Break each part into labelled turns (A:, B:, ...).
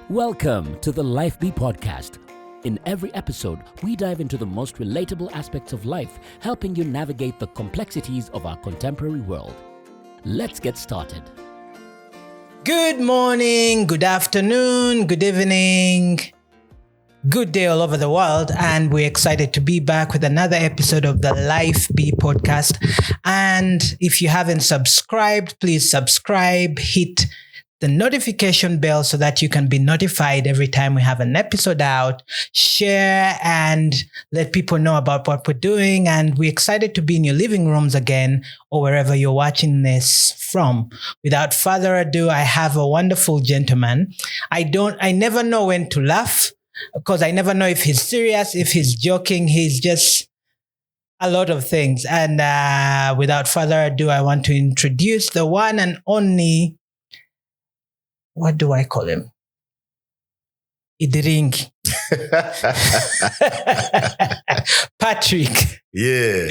A: Welcome to the Life Be podcast. In every episode, we dive into the most relatable aspects of life, helping you navigate the complexities of our contemporary world. Let's get started.
B: Good morning, good afternoon, good evening, good day all over the world, and we're excited to be back with another episode of the Life Be podcast. And if you haven't subscribed, please subscribe, hit the notification bell so that you can be notified every time we have an episode out. Share and let people know about what we're doing. And we're excited to be in your living rooms again or wherever you're watching this from. Without further ado, I have a wonderful gentleman. I never know when to laugh because I never know if he's serious, if he's joking. He's just a lot of things. And without further ado, I want to introduce the one and only, what do I call him? Idringi. Patrick.
C: Yeah.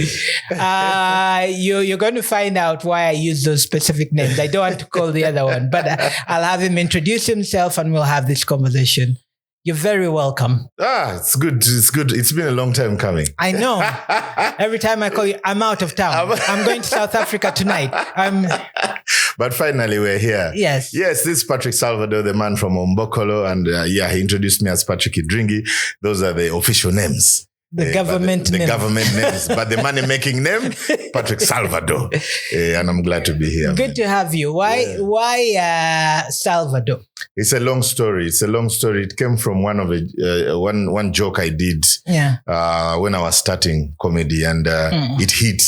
B: You're going to find out why I use those specific names. I don't want to call the other one, but I'll have him introduce himself and we'll have this conversation. You're very welcome.
C: It's good. It's good. It's been a long time coming.
B: I know. Every time I call you, I'm out of town. I'm going to South Africa tonight.
C: But finally, we're here.
B: Yes.
C: Yes, this is Patrick Salvado, the man from Ombokolo. And he introduced me as Patrick Idringi. Those are the official names.
B: The government names.
C: The government names. But the money-making name, Patrick Salvado. And I'm glad to be here.
B: Good to have you. Why Salvado?
C: It's a long story. It came from one joke I did when I was starting comedy, and it hit.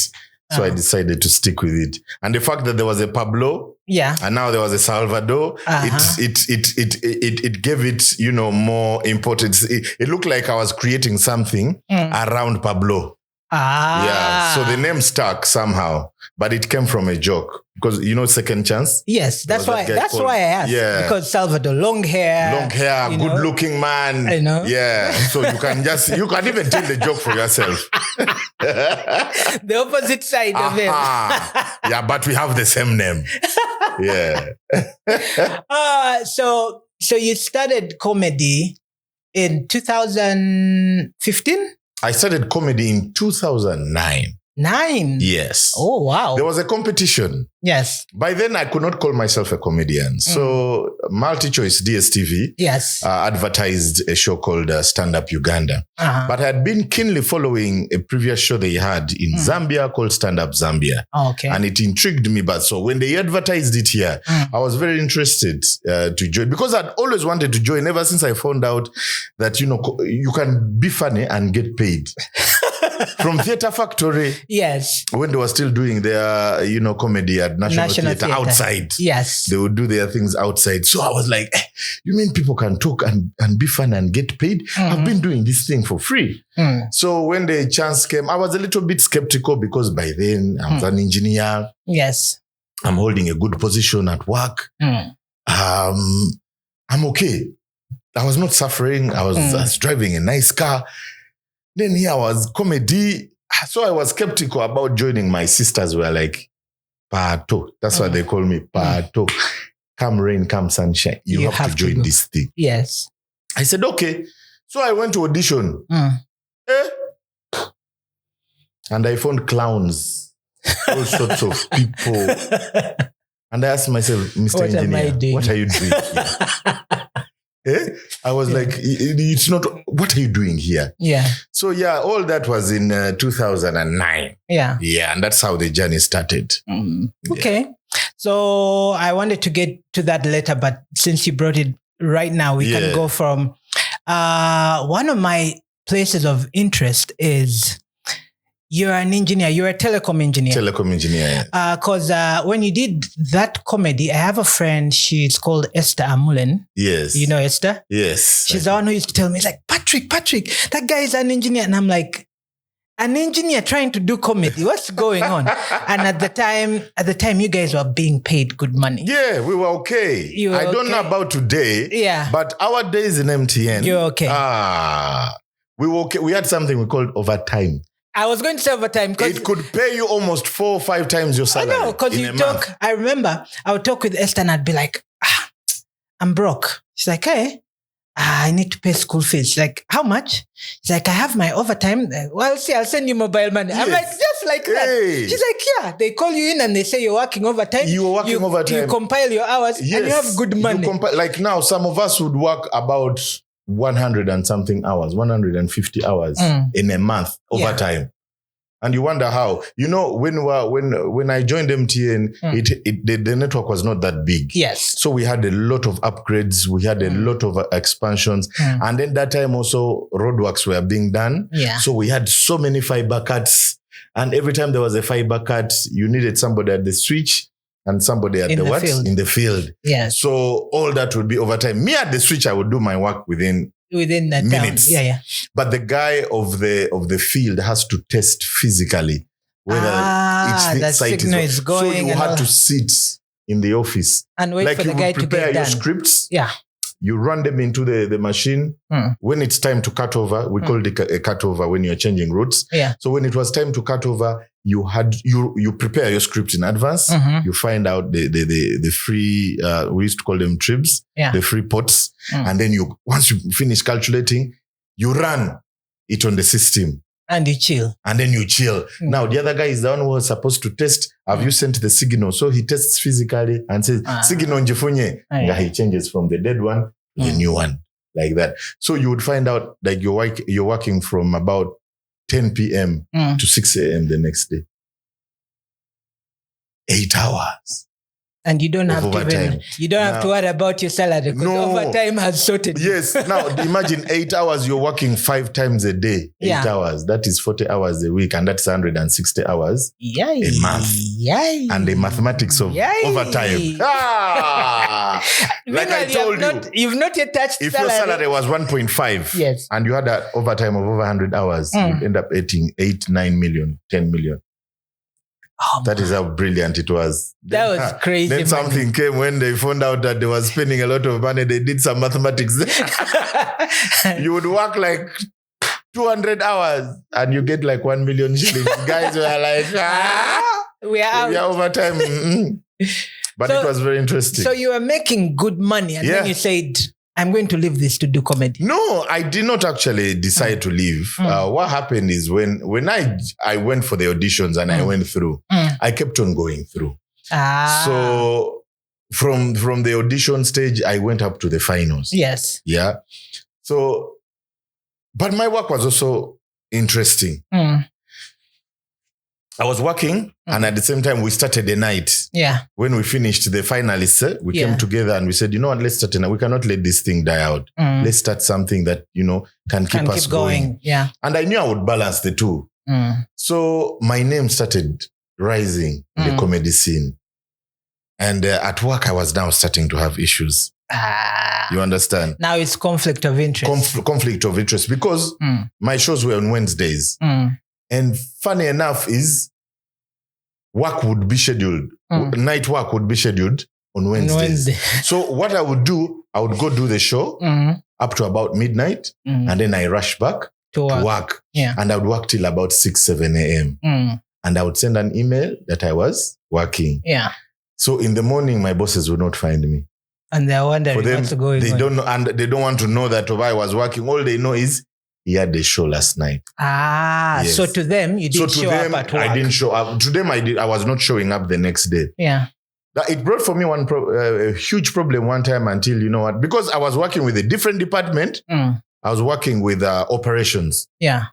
C: So I decided to stick with it. And the fact that there was a Pablo, and now there was a Salvador, it gave it, more importance. It looked like I was creating something around Pablo. Yeah. So the name stuck somehow, but it came from a joke because second chance.
B: Yes, that's why I asked. Yeah. Because Salvador, long hair,
C: good looking man.
B: I know.
C: Yeah. So you can even tell the joke for yourself.
B: The opposite side of him.
C: Yeah, but we have the same name. Yeah.
B: So you started comedy in 2015?
C: I started comedy in 2009.
B: 9?
C: Yes.
B: Oh, wow.
C: There was a competition.
B: Yes.
C: By then, I could not call myself a comedian. So, MultiChoice DSTV advertised a show called Stand Up Uganda. But I had been keenly following a previous show they had in Zambia called Stand Up Zambia.
B: Oh, okay.
C: And it intrigued me. But so when they advertised it here, I was very interested to join because I'd always wanted to join ever since I found out that, you can be funny and get paid. From Theatre Factory.
B: Yes.
C: When they were still doing their, comedy at National Theatre outside.
B: Yes.
C: They would do their things outside. So I was like, you mean people can talk and be fun and get paid? I've been doing this thing for free. So when the chance came, I was a little bit skeptical because by then I was an engineer.
B: Yes.
C: I'm holding a good position at work. I'm okay. I was not suffering. I was driving a nice car. Then here was comedy. So I was skeptical about joining. My sisters were like, Pato. That's why they call me Pato. Come rain, come sunshine. You have to join this thing.
B: Yes.
C: I said, okay. So I went to audition. And I found clowns. All sorts of people. And I asked myself, Mr. Engineer, what are you doing here? I was like, it's not, what are you doing here?
B: Yeah.
C: So all that was in 2009.
B: Yeah.
C: Yeah. And that's how the journey started.
B: Okay. So I wanted to get to that later, but since you brought it right now, we can go from, one of my places of interest is you're an engineer. You're a telecom engineer. Because when you did that comedy, I have a friend. She's called Esther Amulen.
C: Yes.
B: You know Esther?
C: Yes.
B: She's the one who used to tell me, it's like, Patrick, that guy is an engineer. And I'm like, an engineer trying to do comedy? What's going on? And at the time, you guys were being paid good money.
C: Yeah, we were okay. I don't know about today.
B: Yeah.
C: But our days in MTN.
B: You're okay.
C: We were okay. We had something we called overtime.
B: I was going to say overtime.
C: It could pay you almost 4 or 5 times your salary.
B: I know, because you talk. I remember I would talk with Esther and I'd be like, I'm broke. She's like, hey, I need to pay school fees. Like, how much? She's like, I have my overtime. Well, see, I'll send you mobile money. I'm like, just like that. She's like, yeah. They call you in and they say you're working overtime.
C: You are working overtime.
B: You compile your hours and you have good money.
C: Like now, some of us would work about 100 and something hours, 150 hours in a month overtime. Yeah. And you wonder how. You know, when I joined MTN, the network was not that big.
B: Yes.
C: So we had a lot of upgrades. We had a lot of expansions. And then that time also roadworks were being done.
B: Yeah.
C: So we had so many fiber cuts. And every time there was a fiber cut, you needed somebody at the switch and somebody at in the field.
B: Yes.
C: So all that would be overtime. Me at the switch, I would do my work within
B: that
C: minutes.
B: Time. Yeah.
C: But the guy of the field has to test physically whether
B: the signal is going.
C: So you had to sit in the office
B: and wait for the guy to get done.
C: Prepare your scripts.
B: Yeah.
C: You run them into the machine. When it's time to cut over, we call it a cut over when you're changing routes.
B: Yeah.
C: So when it was time to cut over, you prepare your script in advance. You find out the free, we used to call them tribs, the free pots. And then once you finish calculating, you run it on the system.
B: And you chill.
C: And then you chill. Now, the other guy is the one who was supposed to test. Have you sent the signal? So he tests physically and says, signal njifunye. He changes from the dead one to the new one. Like that. So you would find out like you're working from about 10 p.m. to 6 a.m. the next day. 8 hours.
B: And you don't have to worry about your salary because overtime has sorted.
C: Yes. Now imagine 8 hours, you're working 5 times a day. 8 hours. That is 40 hours a week, and that's 160 hours a month. And the mathematics of overtime. Like I told
B: you've not yet touched
C: if salary. Your salary was 1.5 and you had an overtime of over 100 hours, you'd end up eating 8, 9 million, 10 million.
B: Oh,
C: that is how brilliant it was.
B: That was crazy.
C: Then something came when they found out that they were spending a lot of money. They did some mathematics. You would work like 200 hours and you get like 1 million shillings. Guys were like,
B: we are
C: overtime. But it was very interesting.
B: So you were making good money and then you said, I'm going to leave this to do comedy.
C: No, I did not actually decide to leave. What happened is when I went for the auditions and I went through, I kept on going through. So from the audition stage, I went up to the finals.
B: Yes.
C: Yeah. So, but my work was also interesting. I was working and at the same time we started a night.
B: Yeah.
C: When we finished the finalists, we came together and we said, you know what, let's start a night. We cannot let this thing die out. Let's start something that, can keep us going.
B: Yeah.
C: And I knew I would balance the two. So my name started rising in the comedy scene. And at work, I was now starting to have issues. You understand?
B: Now it's conflict of interest.
C: Conflict of interest because my shows were on Wednesdays. And funny enough is work would be scheduled. Night work would be scheduled on Wednesdays. So what I would do, I would go do the show up to about midnight and then I rush back to work.
B: Yeah.
C: And I would work till about 6, 7 a.m. And I would send an email that I was working.
B: Yeah.
C: So in the morning, my bosses would not find me.
B: And they're wondering what's going on.
C: Don't know, and they don't want to know that I was working. All they know is he had the show last night.
B: Yes. So to them, you didn't show up at work.
C: I didn't show up. To them, I was not showing up the next day.
B: Yeah.
C: It brought for me a huge problem one time until, you know what, because I was working with a different department. I was working with operations.
B: Yeah.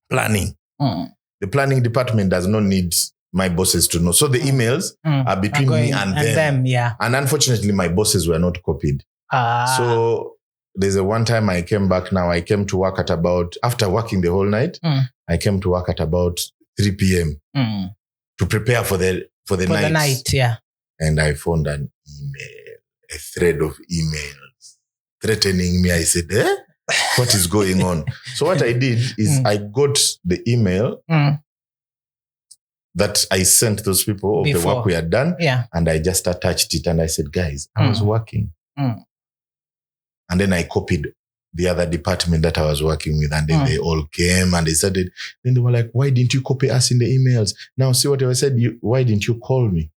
C: Planning. The planning department does not need my bosses to know. So the emails are between me and them.
B: Yeah.
C: And unfortunately, my bosses were not copied. So there's a one time I came back now. I came to work at about, after working the whole night, I came to work at about 3 p.m. To prepare for the night.
B: Yeah.
C: And I found an email, a thread of emails threatening me. I said, what is going on? So what I did is I got the email that I sent those people of the work we had done.
B: Yeah.
C: And I just attached it and I said, guys, I was working. And then I copied the other department that I was working with. And then they all came and they said it. Then they were like, why didn't you copy us in the emails? Now see what I said. Why didn't you call me?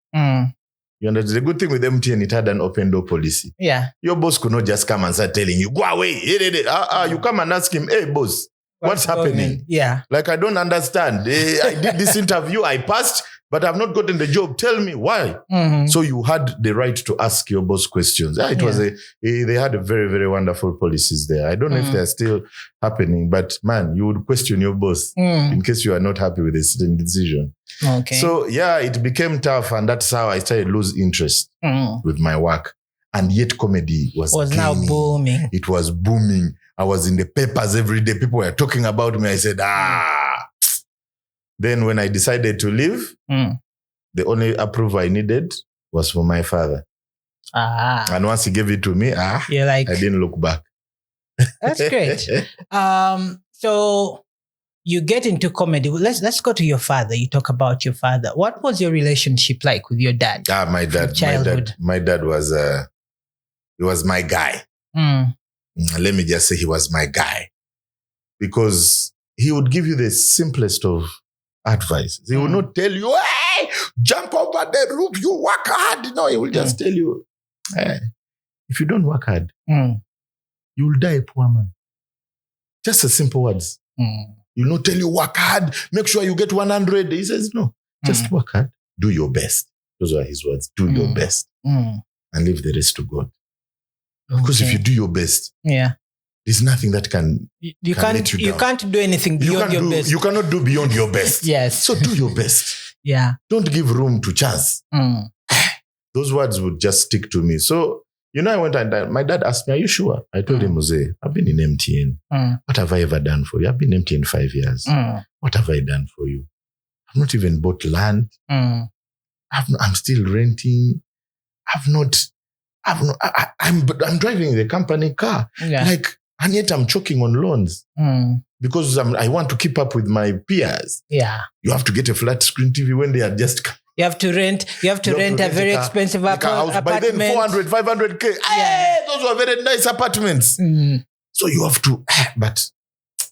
C: You understand? The good thing with MTN, it had an open door policy.
B: Yeah.
C: Your boss could not just come and start telling you, go away. You come and ask him, hey, boss, what's happening?
B: Yeah.
C: Like, I don't understand. I did this interview, I passed, but I've not gotten the job. Tell me why. Mm-hmm. So you had the right to ask your boss questions. They had a very, very wonderful policies there. I don't know if they're still happening, but man, you would question your boss in case you are not happy with a certain decision.
B: Okay.
C: So yeah, it became tough, and that's how I started to lose interest with my work. And yet comedy was
B: now booming.
C: It was booming. I was in the papers every day. People were talking about me. I said, Then when I decided to leave, the only approval I needed was for my father. And once he gave it to me,
B: you're like,
C: I didn't look back.
B: That's great. So you get into comedy. Let's go to your father. You talk about your father. What was your relationship like with your dad?
C: My dad.
B: Childhood.
C: My dad was he was my guy. Let me just say he was my guy, because he would give you the simplest of advice. He would not tell you, hey, jump over the roof, you work hard. No, he will just tell you, hey, if you don't work hard, you will die a poor man. Just a simple words. He will not tell you work hard, make sure you get 100. He says, no, just work hard, do your best. Those are his words. Do your best and leave the rest to God. Because if you do your best, there's nothing that can let you down.
B: You can't do anything beyond your best.
C: You cannot do beyond your best.
B: Yes.
C: So do your best.
B: Yeah.
C: Don't give room to chance. Those words would just stick to me. So, I went and my dad asked me, are you sure? I told him, Jose, I've been in MTN. What have I ever done for you? I've been in MTN 5 years. What have I done for you? I've not even bought land. I'm still renting. I'm driving the company car. Yeah. And yet I'm choking on loans because I want to keep up with my peers.
B: Yeah.
C: You have to get a flat screen TV when they are just...
B: You have to rent a very expensive apartment.
C: By then, 400, 500K. Yeah. Hey, those were very nice apartments. So you have to... But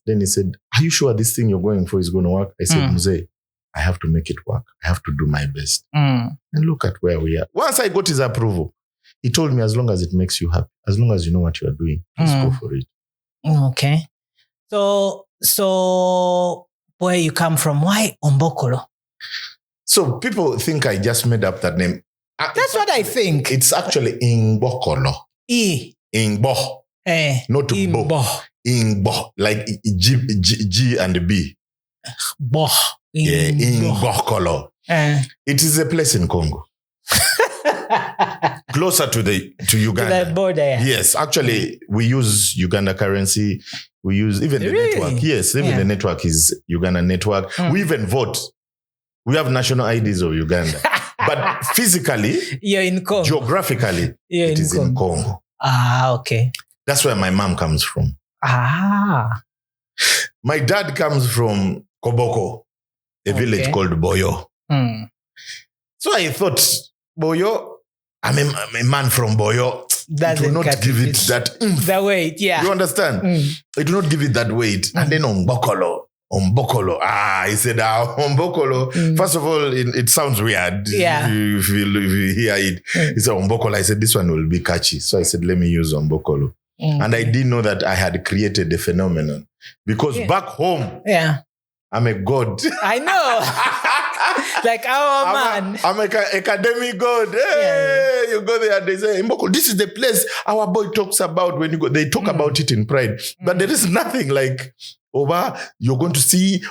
C: then he said, are you sure this thing you're going for is going to work? I said, Mzee, I have to make it work. I have to do my best. And look at where we are. Once I got his approval, he told me, as long as it makes you happy, as long as you know what you are doing, just go for it.
B: Okay. So where you come from? Why Ombokolo?
C: So people think I just made up that name.
B: That's what I think.
C: It's actually Ingbokolo. Ingbo. Not
B: Imbo.
C: Bo. Ingbo. Like G and B.
B: Bo.
C: Ingbokolo. It is a place in Congo. Closer to Uganda.
B: To the border.
C: Yes, actually, we use Uganda currency. We use even the network. Yes, even the network is Uganda network. We even vote. We have national IDs of Uganda. But physically,
B: you're in Congo.
C: Geographically, it is in Congo.
B: Okay.
C: That's where my mom comes from. My dad comes from Koboko, a village called Boyo. So I thought, Boyo, I'm a man from Boyo. It will not give it that
B: the weight, yeah.
C: You understand? It will not give it that weight. And then Ombokolo. He said, Ombokolo. First of all, it sounds weird.
B: Yeah.
C: If you hear it. He said, Ombokolo. I said, this one will be catchy. So I said, let me use Ombokolo. And I didn't know that I had created the phenomenon. Because back home, I'm a god.
B: I know. Like our man.
C: I'm an academic god. Hey, you go there and they say, Mboko, this is the place our boy talks about when you go. They talk about it in pride. But there is nothing like, you're going to see,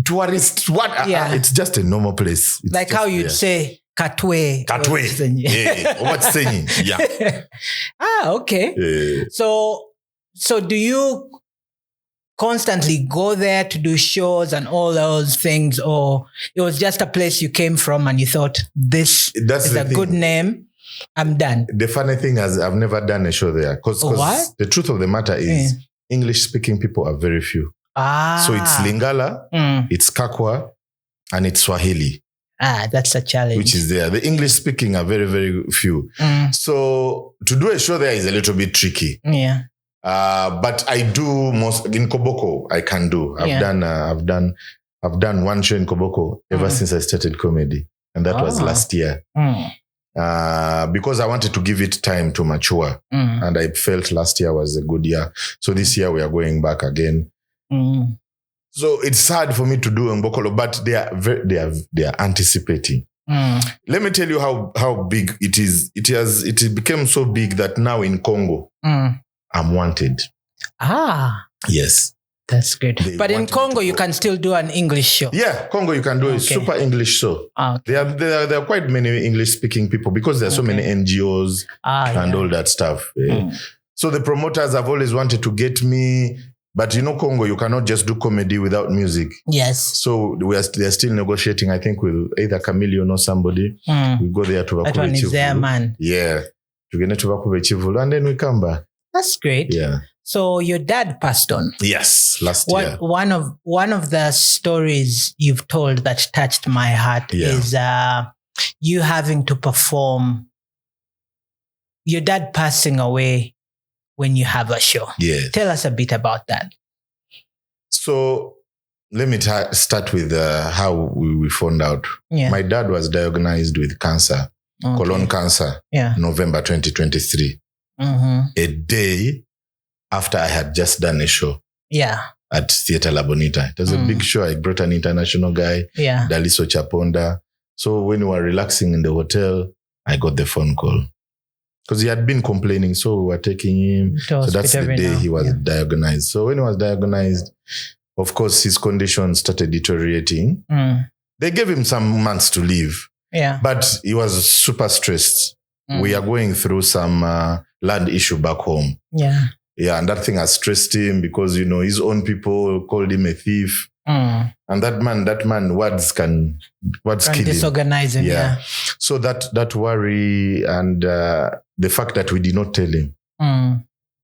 C: tourists. What? It's just a normal place. It's
B: like how you'd say, Katwe.
C: What's saying? Yeah.
B: Okay. So do you constantly go there to do shows and all those things, or it was just a place you came from and you thought is a good name, I'm done?
C: The funny thing is I've never done a show there because the truth of the matter is English speaking people are very few. So it's Lingala, it's Kakwa, and it's Swahili.
B: That's a challenge.
C: Which is there. The English speaking are very, very few. So to do a show there is a little bit tricky.
B: Yeah.
C: But I do most in Koboko. I can do. I've done one show in Koboko ever since I started comedy. And that was last year. Because I wanted to give it time to mature. And I felt last year was a good year. So this year we are going back again. So it's hard for me to do Mbokolo, but they are anticipating. Let me tell you how big it is. It became so big that now in Congo, I'm wanted. Yes.
B: That's good. But in Congo, you can still do an English show.
C: Yeah, Congo, you can do a super English show. There are quite many English-speaking people because there are so many NGOs and all that stuff. So the promoters have always wanted to get me. But Congo, you cannot just do comedy without music.
B: Yes.
C: So they're still negotiating, I think, with either Chameleon or somebody. We go there to
B: That one is there, man.
C: Yeah. And then we come back.
B: That's great.
C: Yeah.
B: So your dad passed on.
C: Yes, last year.
B: One of the stories you've told that touched my heart is you having to perform, your dad passing away when you have a show.
C: Yes.
B: Tell us a bit about that.
C: So let me start with how we found out.
B: Yeah.
C: My dad was diagnosed with cancer, colon cancer, November 2023. A day after I had just done a show at Theatre La Bonita. It was a big show. I brought an international guy, Daliso Chaponda. So when we were relaxing in the hotel, I got the phone call. Because he had been complaining, so we were taking him. So that's the day he was diagnosed. So when he was diagnosed, of course, his condition started deteriorating. They gave him some months to live.
B: Yeah.
C: But he was super stressed. We are going through some land issue back home.
B: Yeah.
C: Yeah, and that thing has stressed him because, his own people called him a thief. And that man, words kill him.
B: Disorganize him. Yeah.
C: So that worry and the fact that we did not tell him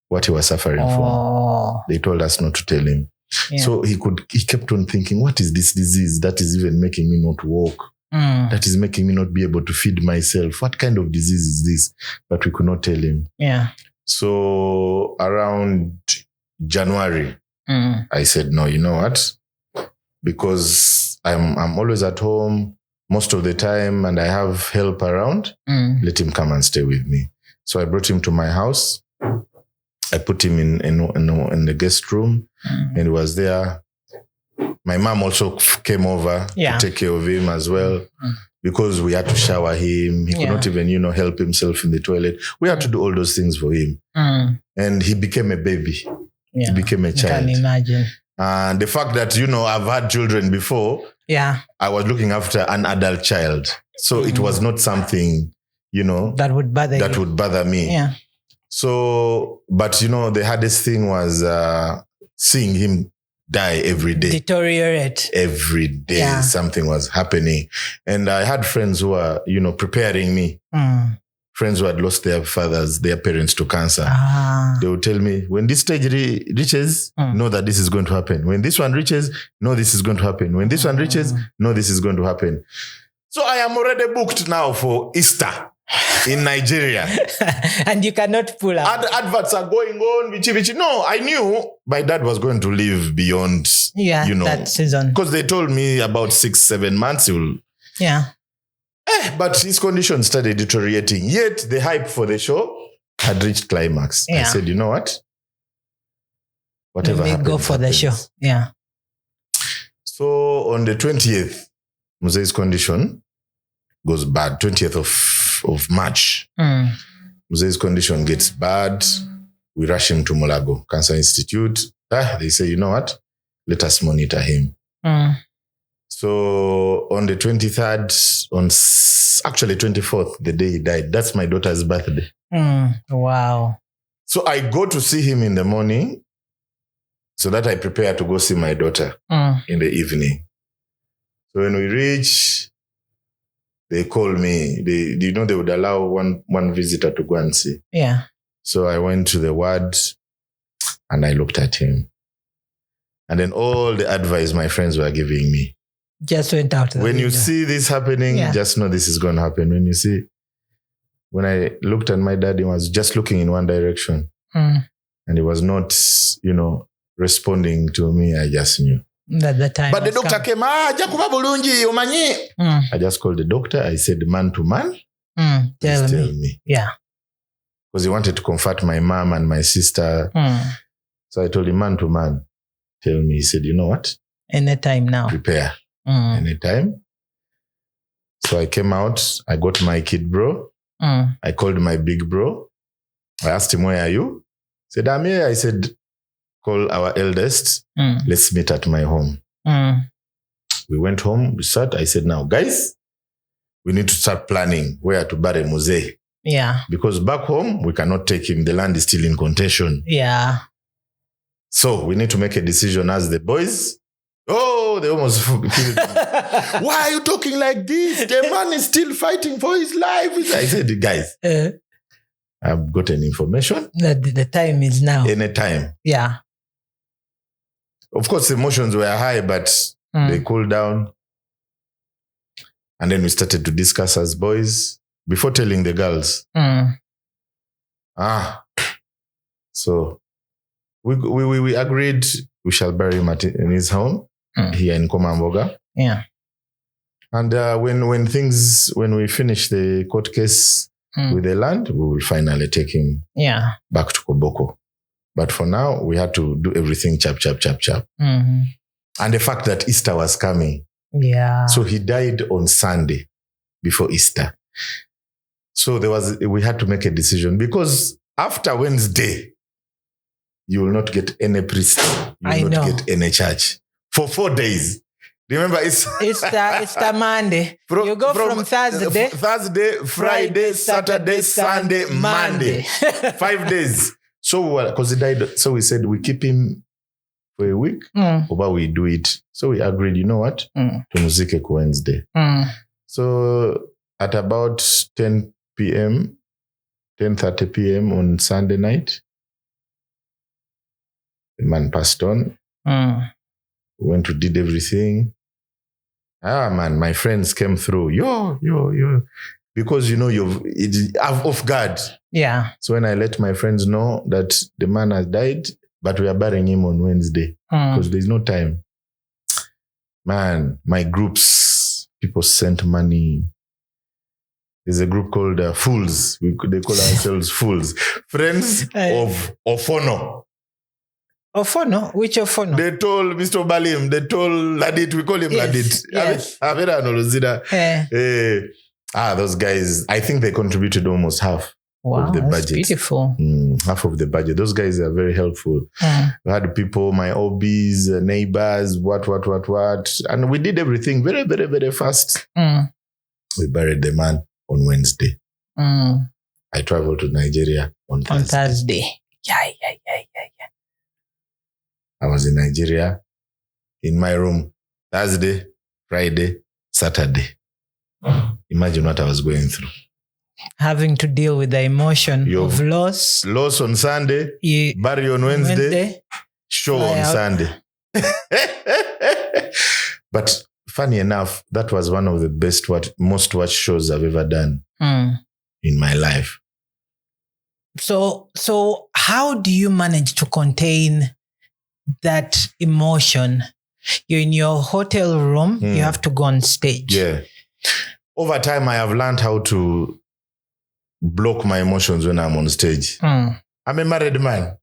C: what he was suffering from. They told us not to tell him. Yeah. So he kept on thinking, what is this disease that is even making me not walk? That is making me not be able to feed myself. What kind of disease is this? But we could not tell him.
B: Yeah.
C: So around January, I said, no, you know what? Because I'm always at home most of the time and I have help around, let him come and stay with me. So I brought him to my house. I put him in the guest room and he was there. My mom also came over to take care of him as well because we had to shower him. He could not even, help himself in the toilet. We had to do all those things for him. And he became a baby. Yeah. He became a child.
B: I can imagine.
C: And the fact that, I've had children before, I was looking after an adult child. So it was not something,
B: that would bother
C: me.
B: Yeah.
C: So, but, the hardest thing was seeing him die every day.
B: Deteriorate.
C: Every day something was happening. And I had friends who were, preparing me. Friends who had lost their parents to cancer. They would tell me, when this stage reaches, know that this is going to happen. When this one reaches, know this is going to happen. When this one reaches, know this is going to happen. So I am already booked now for Easter in Nigeria.
B: And you cannot pull out.
C: Adverts are going on. No, I knew my dad was going to live beyond,
B: that season.
C: Because they told me about 6-7 months he will.
B: Yeah.
C: But his condition started deteriorating. Yet the hype for the show had reached climax. I said, you know what? Whatever happens,
B: go for the show. Yeah.
C: So on the 20th, Muze's condition goes bad. 20th of March. Muze's condition gets bad. We rush him to Mulago Cancer Institute. They say, you know what? Let us monitor him. So on the 23rd, actually 24th, the day he died, that's my daughter's birthday.
B: Wow.
C: So I go to see him in the morning so that I prepare to go see my daughter in the evening. So when we reach, they call me. They would allow one visitor to go and see.
B: Yeah. So
C: I went to the ward and I looked at him. And then all the advice my friends were giving me
B: just went out.
C: When you see this happening, just know this is going to happen. When I looked at my dad, he was just looking in one direction. And he was not, responding to me. I just knew.
B: At the time.
C: But the doctor came, Jakuba bulungi, umanyi. I just called the doctor. I said, man to man,
B: tell me. Yeah.
C: Because he wanted to comfort my mom and my sister. So I told him, man to man, tell me. He said, you know what?
B: Anytime now.
C: Prepare. Anytime. So I came out. I got my kid bro. I called my big bro. I asked him, where are you? He said, I'm here. I said, call our eldest. Let's meet at my home. We went home. We sat. I said, now, guys, we need to start planning where to bury Muzee.
B: Yeah.
C: Because back home, we cannot take him. The land is still in contention.
B: Yeah.
C: So we need to make a decision as the boys. Oh, they almost killed me. Why are you talking like this? The man is still fighting for his life. I said, guys, I've gotten information.
B: The time is now.
C: Anytime.
B: Yeah.
C: Of course, emotions were high, but they cooled down. And then we started to discuss as boys before telling the girls. So we agreed we shall bury him in his home here in Komamboga.
B: Yeah.
C: And when we finish the court case with the land, we will finally take him back to Koboko. But for now, we had to do everything chap. And the fact that Easter was coming.
B: Yeah.
C: So he died on Sunday before Easter. So we had to make a decision because after Wednesday, you will not get any priest. You will not get any church for 4 days. Remember, it's
B: Monday. You go from Thursday,
C: Friday, Saturday, Sunday, Monday. 5 days. So because he died, so we said we keep him for a week, or we do it. So we agreed, you know what? To Muzike Wednesday. So at about 10 p.m., 10:30 p.m. on Sunday night, the man passed on. We went to did everything. Man, my friends came through. Yo. Because, it's off guard.
B: Yeah.
C: So when I let my friends know that the man has died, but we are burying him on Wednesday because there's no time. Man, my groups, people sent money. There's a group called Fools. They call ourselves Fools. Friends of Ofono.
B: Ofono? Which Ofono?
C: They told Mr. Balim, they told Ladit, we call him Ladit.
B: Yes.
C: Those guys, I think they contributed almost half of the budget.
B: That's beautiful.
C: Half of the budget. Those guys are very helpful. We had people, my OBs, neighbors, what. And we did everything very, very, very fast. We buried the man on Wednesday. I traveled to Nigeria on Thursday.
B: Yeah.
C: I was in Nigeria, in my room, Thursday, Friday, Saturday. Imagine what I was going through.
B: Having to deal with the emotion of loss.
C: Loss on Sunday, bury on Wednesday, show on Sunday. But funny enough, that was one of the most watched shows I've ever done in my life.
B: So how do you manage to contain that emotion? You're in your hotel room, you have to go on stage.
C: Yeah. Over time, I have learned how to block my emotions when I'm on stage. I'm a married man.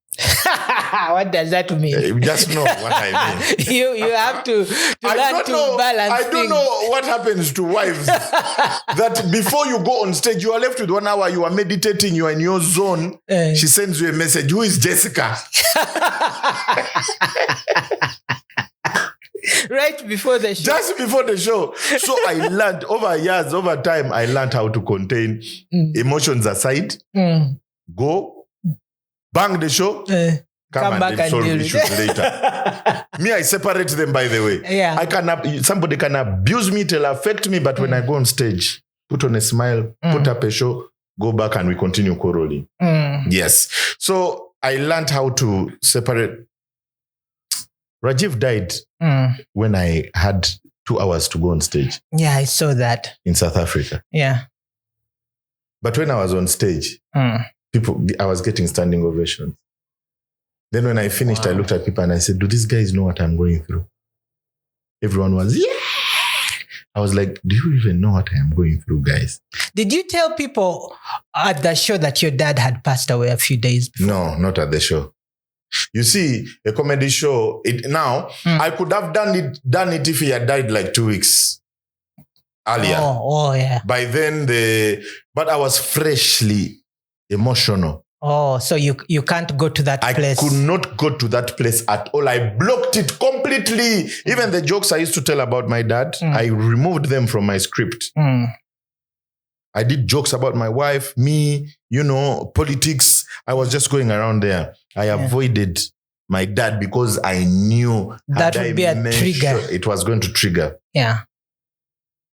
B: What does that mean?
C: You just know what I mean.
B: You have to learn to balance
C: I don't know what happens to wives. That before you go on stage, you are left with 1 hour, you are meditating, you are in your zone. She sends you a message. Who is Jessica?
B: Right before the show.
C: Just before the show. So I learned over time, I learned how to contain emotions aside. Go, bang the show, come back and solve issues later. Me, I separate them, by the way.
B: Yeah.
C: Somebody can abuse me till affect me, but when I go on stage, put on a smile, put up a show, go back and we continue quarreling. Yes. So I learned how to separate. Rajiv died when I had 2 hours to go on stage.
B: Yeah, I saw that.
C: In South Africa.
B: Yeah.
C: But when I was on stage, I was getting standing ovations. Then when I finished, I looked at people and I said, do these guys know what I'm going through? everyone was, yeah. I was like, do you even know what I am going through, guys?
B: Did you tell people at the show that your dad had passed away a few days before?
C: No, not at the show. You see, a comedy show, I could have done it if he had died like 2 weeks earlier.
B: Oh yeah.
C: By then, but I was freshly emotional.
B: Oh, so you can't go to that place. I
C: could not go to that place at all. I blocked it completely. Even the jokes I used to tell about my dad, I removed them from my script. I did jokes about my wife, me, politics. I was just going around there. I avoided my dad because I knew
B: that would be a trigger.
C: It was going to trigger.
B: Yeah.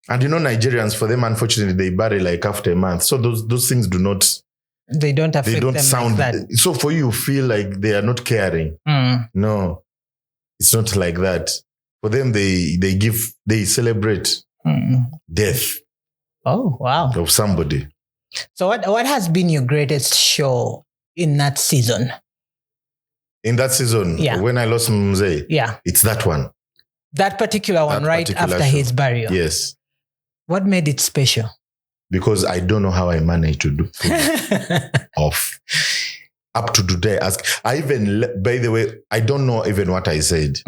C: And Nigerians, for them, unfortunately, they bury like after a month. So those things do not...
B: They don't affect them
C: sound
B: like that.
C: So for you feel like they are not caring. No, it's not like that. For them, they celebrate death.
B: Oh, wow.
C: Of somebody.
B: So what has been your greatest show in that season?
C: In that season, when I lost Mzee, it's that one.
B: That particular one, right after his burial.
C: Yes.
B: What made it special?
C: Because I don't know how I managed to do off. Up to today, I even, by the way, I don't know even what I said.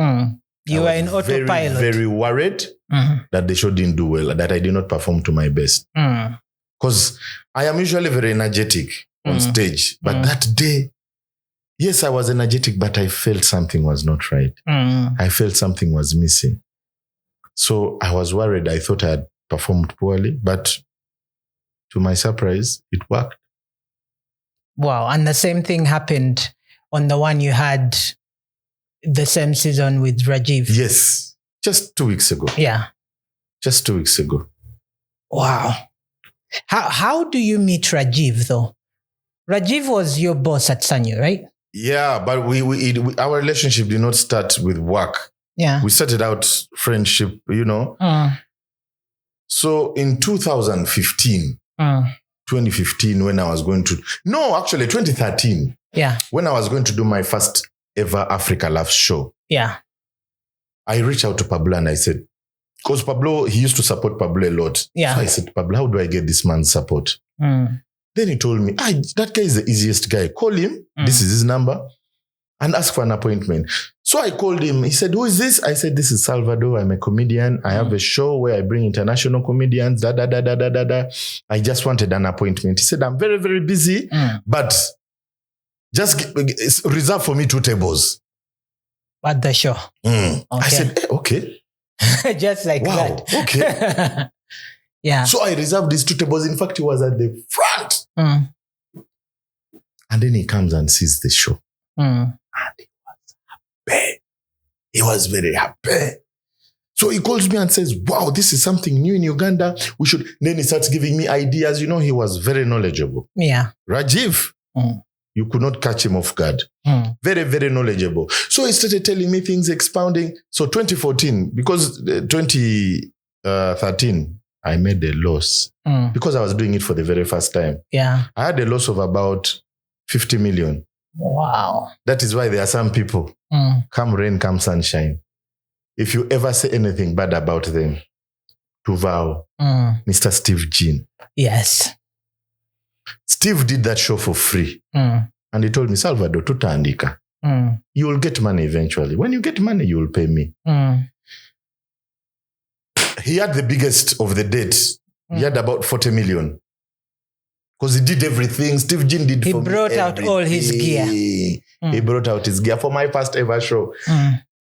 B: You were in autopilot.
C: Very, very worried that the show didn't do well, that I did not perform to my best. Because I am usually very energetic on stage. But that day, yes, I was energetic, but I felt something was not right. I felt something was missing. So I was worried. I thought I had performed poorly, but to my surprise, it worked.
B: Wow. And the same thing happened on the one you had the same season with Rajiv.
C: Yes. Just 2 weeks ago.
B: Yeah.
C: Just 2 weeks ago.
B: Wow. How do you meet Rajiv though? Rajiv was your boss at Sanyu, right?
C: Yeah, but our relationship did not start with work.
B: Yeah.
C: We started out friendship, So in 2015, 2015, when I was going to... No, actually, 2013.
B: Yeah.
C: When I was going to do my first ever Africa Laughs show.
B: Yeah.
C: I reached out to Pablo and I said... Because Pablo, he used to support Pablo a lot.
B: Yeah.
C: So I said, Pablo, how do I get this man's support? Then he told me, that guy is the easiest guy. Call him. This is his number. And ask for an appointment. So I called him. He said, who is this? I said, this is Salvado. I'm a comedian. I have a show where I bring international comedians. I just wanted an appointment. He said, I'm very, very busy, but just reserve for me 2 tables.
B: At the show.
C: Okay. I said, okay.
B: Just like that.
C: Okay.
B: Yeah.
C: So I reserved these 2 tables. In fact, he was at the front. And then he comes and sees the show. And he was happy. He was very happy. So he calls me and says, wow, this is something new in Uganda. We should... Then he starts giving me ideas. He was very knowledgeable.
B: Yeah.
C: Rajiv, you could not catch him off guard. Very, very knowledgeable. So he started telling me things, expounding. So 2014, because 2013, I made a loss because I was doing it for the very first time.
B: Yeah.
C: I had a loss of about 50 million.
B: Wow.
C: That is why there are some people, come rain, come sunshine. If you ever say anything bad about them, to vow, Mr. Steve Jean.
B: Yes.
C: Steve did that show for free. And he told me, Salvado, tutaandika. You will get money eventually. When you get money, you will pay me. He had the biggest of the debt. He had about 40 million. Because he did everything. Steve Jean did for me.
B: He brought out all his gear.
C: He brought out his gear for my first ever show.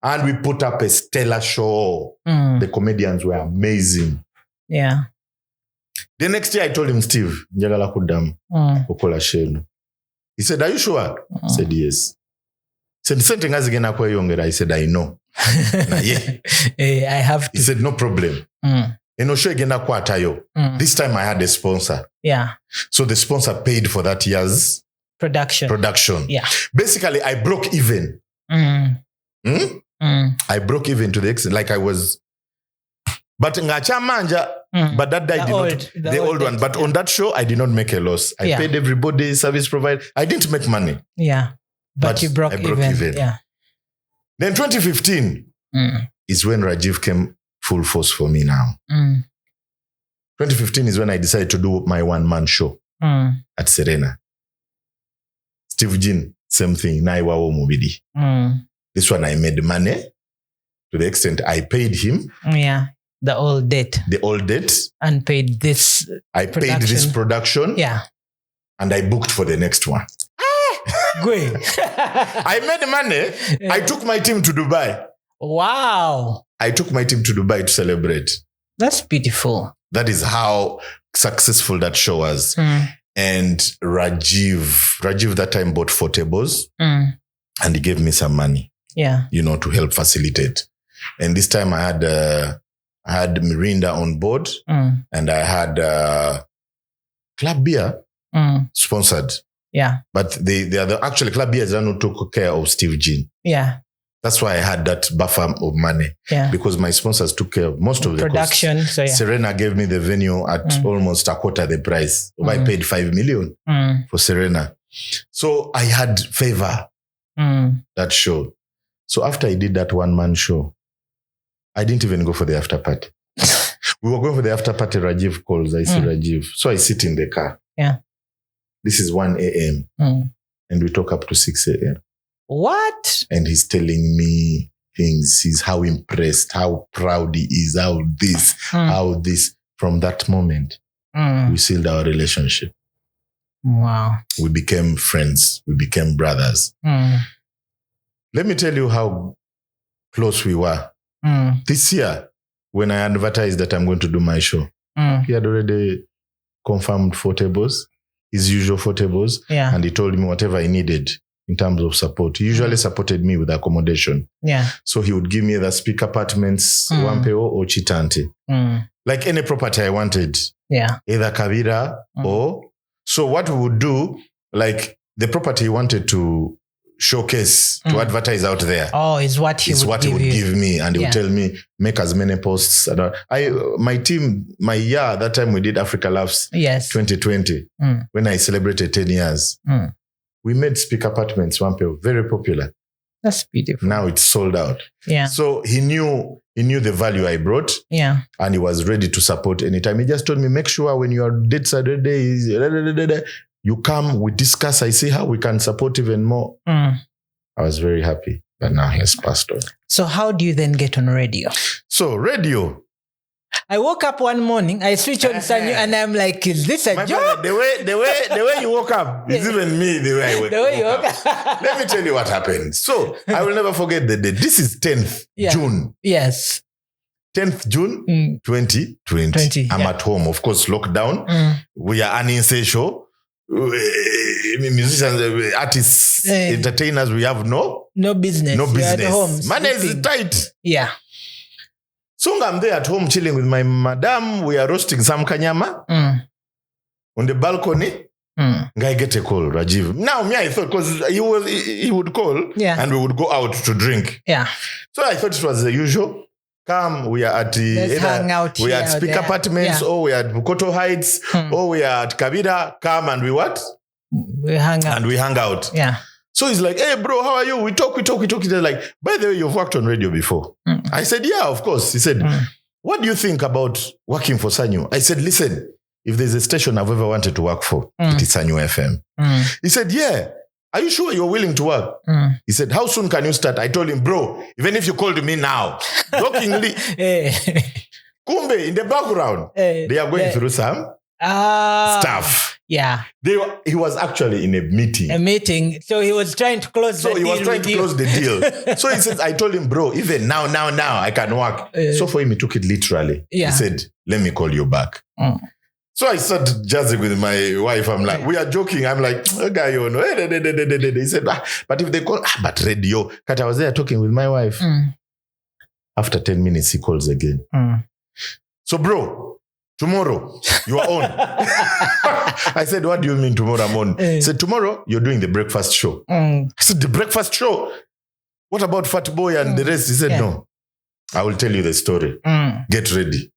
C: And we put up a stellar show. The comedians were amazing.
B: Yeah.
C: The next year I told him, Steve, njagala kudamu okola shenu. He said, are you sure? I said, yes. He said, something has again akweyongera. I said, I know.
B: I have to.
C: He said, no problem. This time I had a sponsor.
B: Yeah.
C: So the sponsor paid for that year's production.
B: Yeah.
C: Basically, I broke even. I broke even to the extent like I was. But ngachamanja, but that guy did not. The old one. But on that show, I did not make a loss. I paid everybody, service provider. I didn't make money.
B: Yeah. But you broke even. Yeah.
C: Then 2015, is when Rajiv came full force for me now. 2015 is when I decided to do my one-man show at Serena. Steve Jean, same thing. Naiwawo Mubidi. This one I made money to the extent I paid him.
B: Yeah. The old debt.
C: And
B: paid this
C: I paid this production.
B: Yeah.
C: And I booked for the next one.
B: Good.
C: I made money. Yeah. I took my team to Dubai.
B: Wow.
C: I took my team to Dubai to celebrate.
B: That's beautiful.
C: That is how successful that show was. And Rajiv that time bought 4 tables and he gave me some money.
B: Yeah.
C: To help facilitate. And this time I had Mirinda on board and I had Club Beer sponsored.
B: Yeah.
C: But they are the actual Club Beer is the one who took care of Steve Jean.
B: Yeah.
C: That's why I had that buffer of money.
B: Yeah.
C: Because my sponsors took care of most of the
B: production.
C: Costs.
B: So yeah.
C: Serena gave me the venue at almost a quarter the price. I paid $5 million for Serena. So I had favor that show. So after I did that one-man show, I didn't even go for the after party. We were going for the after party. Rajiv calls. I see Rajiv. So I sit in the car.
B: Yeah.
C: This is 1 a.m. And we talk up to 6 a.m.
B: What?
C: And he's telling me things. He's how impressed, how proud he is, how this. From that moment, we sealed our relationship.
B: Wow.
C: We became friends. We became brothers. Let me tell you how close we were. This year, when I advertised that I'm going to do my show, he had already confirmed 4 tables, his usual 4 tables.
B: Yeah.
C: And he told me whatever I needed in terms of support. He usually supported me with accommodation.
B: Yeah.
C: So he would give me the speaker apartments, Wampeo or Chitanti. Like any property I wanted.
B: Yeah.
C: Either Kavira or... So what we would do, like the property he wanted to showcase, to advertise out there.
B: Oh, is what he would
C: give me. And he would tell me, make as many posts. My team, that time we did Africa Loves 2020, when I celebrated 10 years. We made speaker apartments, Wampeo, very popular.
B: That's beautiful.
C: Now it's sold out.
B: Yeah.
C: So he knew the value I brought.
B: Yeah. And
C: he was ready to support anytime. He just told me, make sure when your dates are ready, you come, we discuss, I see how we can support even more. I was very happy. But now he has passed on.
B: So how do you then get on radio?
C: So radio.
B: I woke up one morning, I switched on Sanyu and I'm like, is this a job?
C: Brother, the way you woke up is even me, the way I woke up. Let me tell you what happened. So I will never forget the day. This is 10th June.
B: Yes.
C: 10th June 2020. I'm at home. Of course, lockdown. We are unessential. Musicians, artists, entertainers, we have no business. No business. At home, money is tight.
B: Yeah.
C: So I'm there at home chilling with my madam. We are roasting some kanyama on the balcony. Guy get a call, Rajiv. Now me, I thought because he would call and we would go out to drink.
B: Yeah.
C: So I thought it was the usual. Come, we are at we are at speaker apartments, or we are at Bukoto Heights, or we are at Kabira. Come and we what?
B: We hang out.
C: And we hang out.
B: Yeah.
C: So he's like, hey, bro, how are you? We talk. He's like, by the way, you've worked on radio before. I said, yeah, of course. He said, what do you think about working for Sanyu? I said, listen, if there's a station I've ever wanted to work for, it is Sanyu FM. He said, yeah. Are you sure you're willing to work? He said, how soon can you start? I told him, bro, even if you called me now, jokingly, Kumbe, in the background, they are going through some stuff.
B: Yeah.
C: He was actually in a meeting. So
B: he was trying to close the deal. So he was trying to
C: close the deal. So he said, I told him, bro, even now, I can work. So for him, he took it literally. Yeah. He said, let me call you back. So I started jazzing with my wife. I'm like, we are joking. I'm like, okay, you know. He said, but if they call, but radio. I was there talking with my wife. After 10 minutes, he calls again. So, bro, tomorrow, you are on. I said, what do you mean tomorrow I'm on? He said, tomorrow, you're doing the breakfast show. I said, the breakfast show? What about Fat Boy and the rest? He said, no. I will tell you the story. Get ready.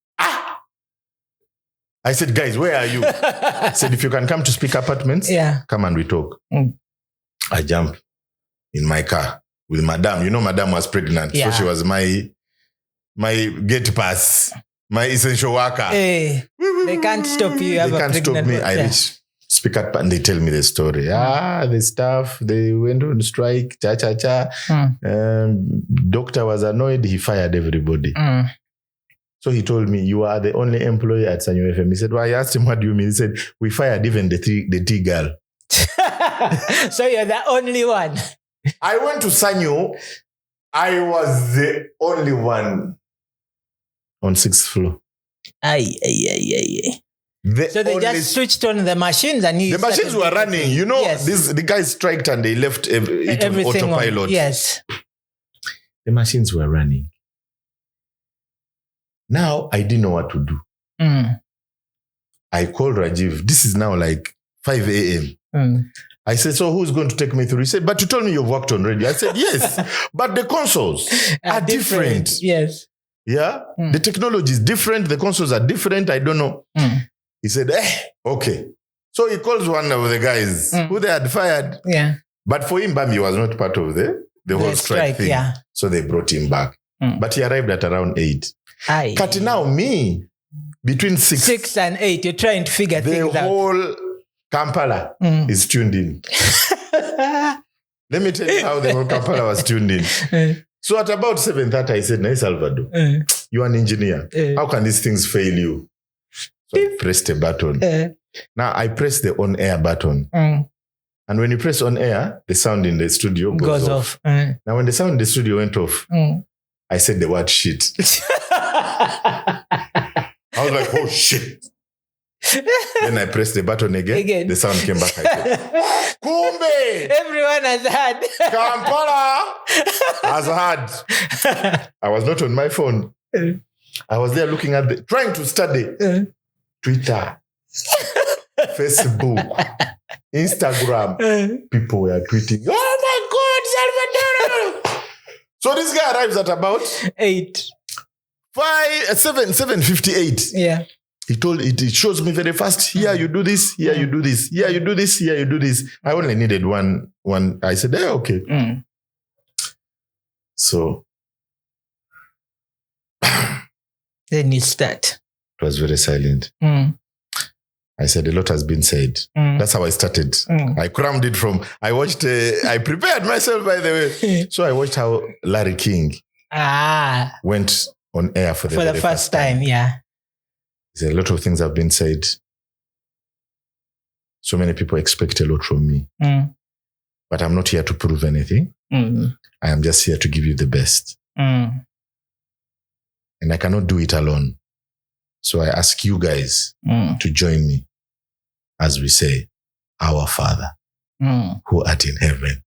C: I said, guys, where are you? I said, if you can come to speaker apartments, come and we talk. I jump in my car with madam. You know, madam was pregnant. So she was my my gate pass, my essential worker.
B: They can't stop you.
C: They can't stop me. I reach speaker and they tell me the story. The staff, they went on strike, doctor was annoyed, he fired everybody. So he told me, you are the only employee at Sanyu FM. He said, well, I asked him, what do you mean? He said, we fired even the tea girl.
B: So you're the only one.
C: I went to Sanyu. I was the only one on 6th floor.
B: So they just switched on the machines and
C: the machines were running. You know, the guys striked and they left it on autopilot.
B: Yes.
C: The machines were running. Now, I didn't know what to do. I called Rajiv. This is now like 5 a.m. I said, so who's going to take me through? He said, but you told me you've worked on radio. I said, yes, but the consoles are different.
B: Yes.
C: Yeah? The technology is different. The consoles are different. I don't know. He said, okay. So he calls one of the guys who they had fired.
B: Yeah.
C: But for him, Bambi was not part of the whole strike thing.
B: Yeah.
C: So they brought him back. But he arrived at around 8. Cut now, me, between 6
B: and 8, you're trying to figure things out.
C: The whole Kampala is tuned in. Let me tell you how the whole Kampala was tuned in. So at about 7:30, I said, Salvado, you're an engineer. How can these things fail you? So I pressed a button. Now I pressed the on-air button. And when you press on air, the sound in the studio goes off. Now when the sound in the studio went off, I said the word shit. I was like, oh shit. Then I pressed the button again. The sound came back. I said, Kumbe!
B: Everyone has had.
C: Kampala has had. I was not on my phone. I was there looking at trying to study Twitter, Facebook, Instagram. People were tweeting, oh my God, Salvador! So this guy arrives at about 7:58.
B: Yeah.
C: It shows me very fast. Here you do this, here you do this, here you do this, here you do this. I only needed one. I said, okay. So
B: then you start.
C: It was very silent. I said, a lot has been said. That's how I started. I crammed it I watched, I prepared myself, by the way. So I watched how Larry King went on air for the first time.
B: Yeah.
C: A lot of things have been said. So many people expect a lot from me. But I'm not here to prove anything. I am just here to give you the best. And I cannot do it alone. So I ask you guys to join me as we say, Our Father, who art in heaven.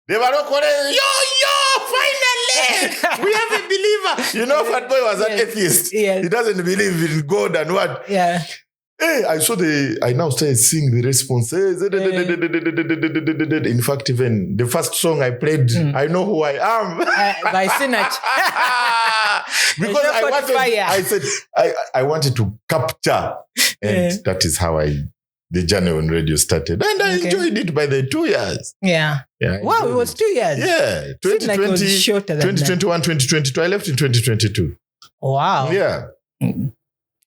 C: They were not calling, finally! We have a believer. You know, Fat Boy was an atheist. He doesn't believe in God and what.
B: Yeah.
C: Hey, I now started singing the response. In fact, even the first song I played, I know who I am.
B: By Sinach.
C: Because I wanted to capture. And that is how the journey on radio started. And I enjoyed it by the 2 years.
B: Yeah. Wow, it was 2 years.
C: Yeah. 2021, 2022. I left in 2022.
B: Wow.
C: Yeah.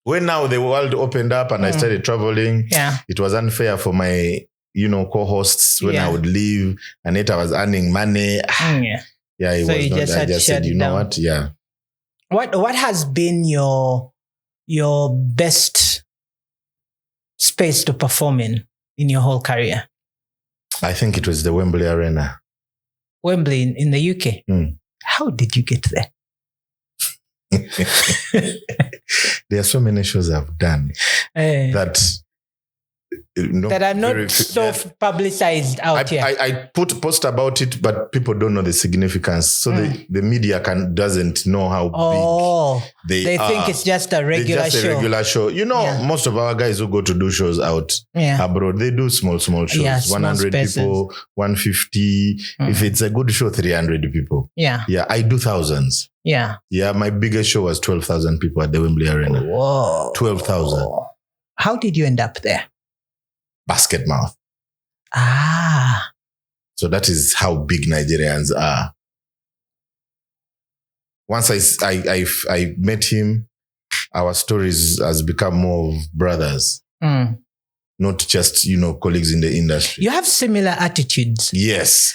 C: When now the world opened up and I started traveling, it was unfair for my, co-hosts when I would leave and yet I was earning money. It was not. I just said, you know what? Yeah.
B: What has been your best space to perform in your whole career?
C: I think it was the Wembley Arena.
B: Wembley in the UK? How did you get there?
C: There are so many shows I've done that
B: are not so publicized out here.
C: I post about it, but people don't know the significance. So the media doesn't know how big they are. They
B: think it's just a regular show.
C: Most of our guys who go to do shows out abroad, they do small shows. 100 people, 150. If it's a good show, 300 people. Yeah, I do thousands. Yeah, my biggest show was 12,000 people at the Wembley Arena. Whoa. 12,000.
B: How did you end up there?
C: Basket mouth. So that is how big Nigerians are. once I met him, our stories has become more of brothers. Not just, colleagues in the industry.
B: You have similar attitudes.
C: Yes.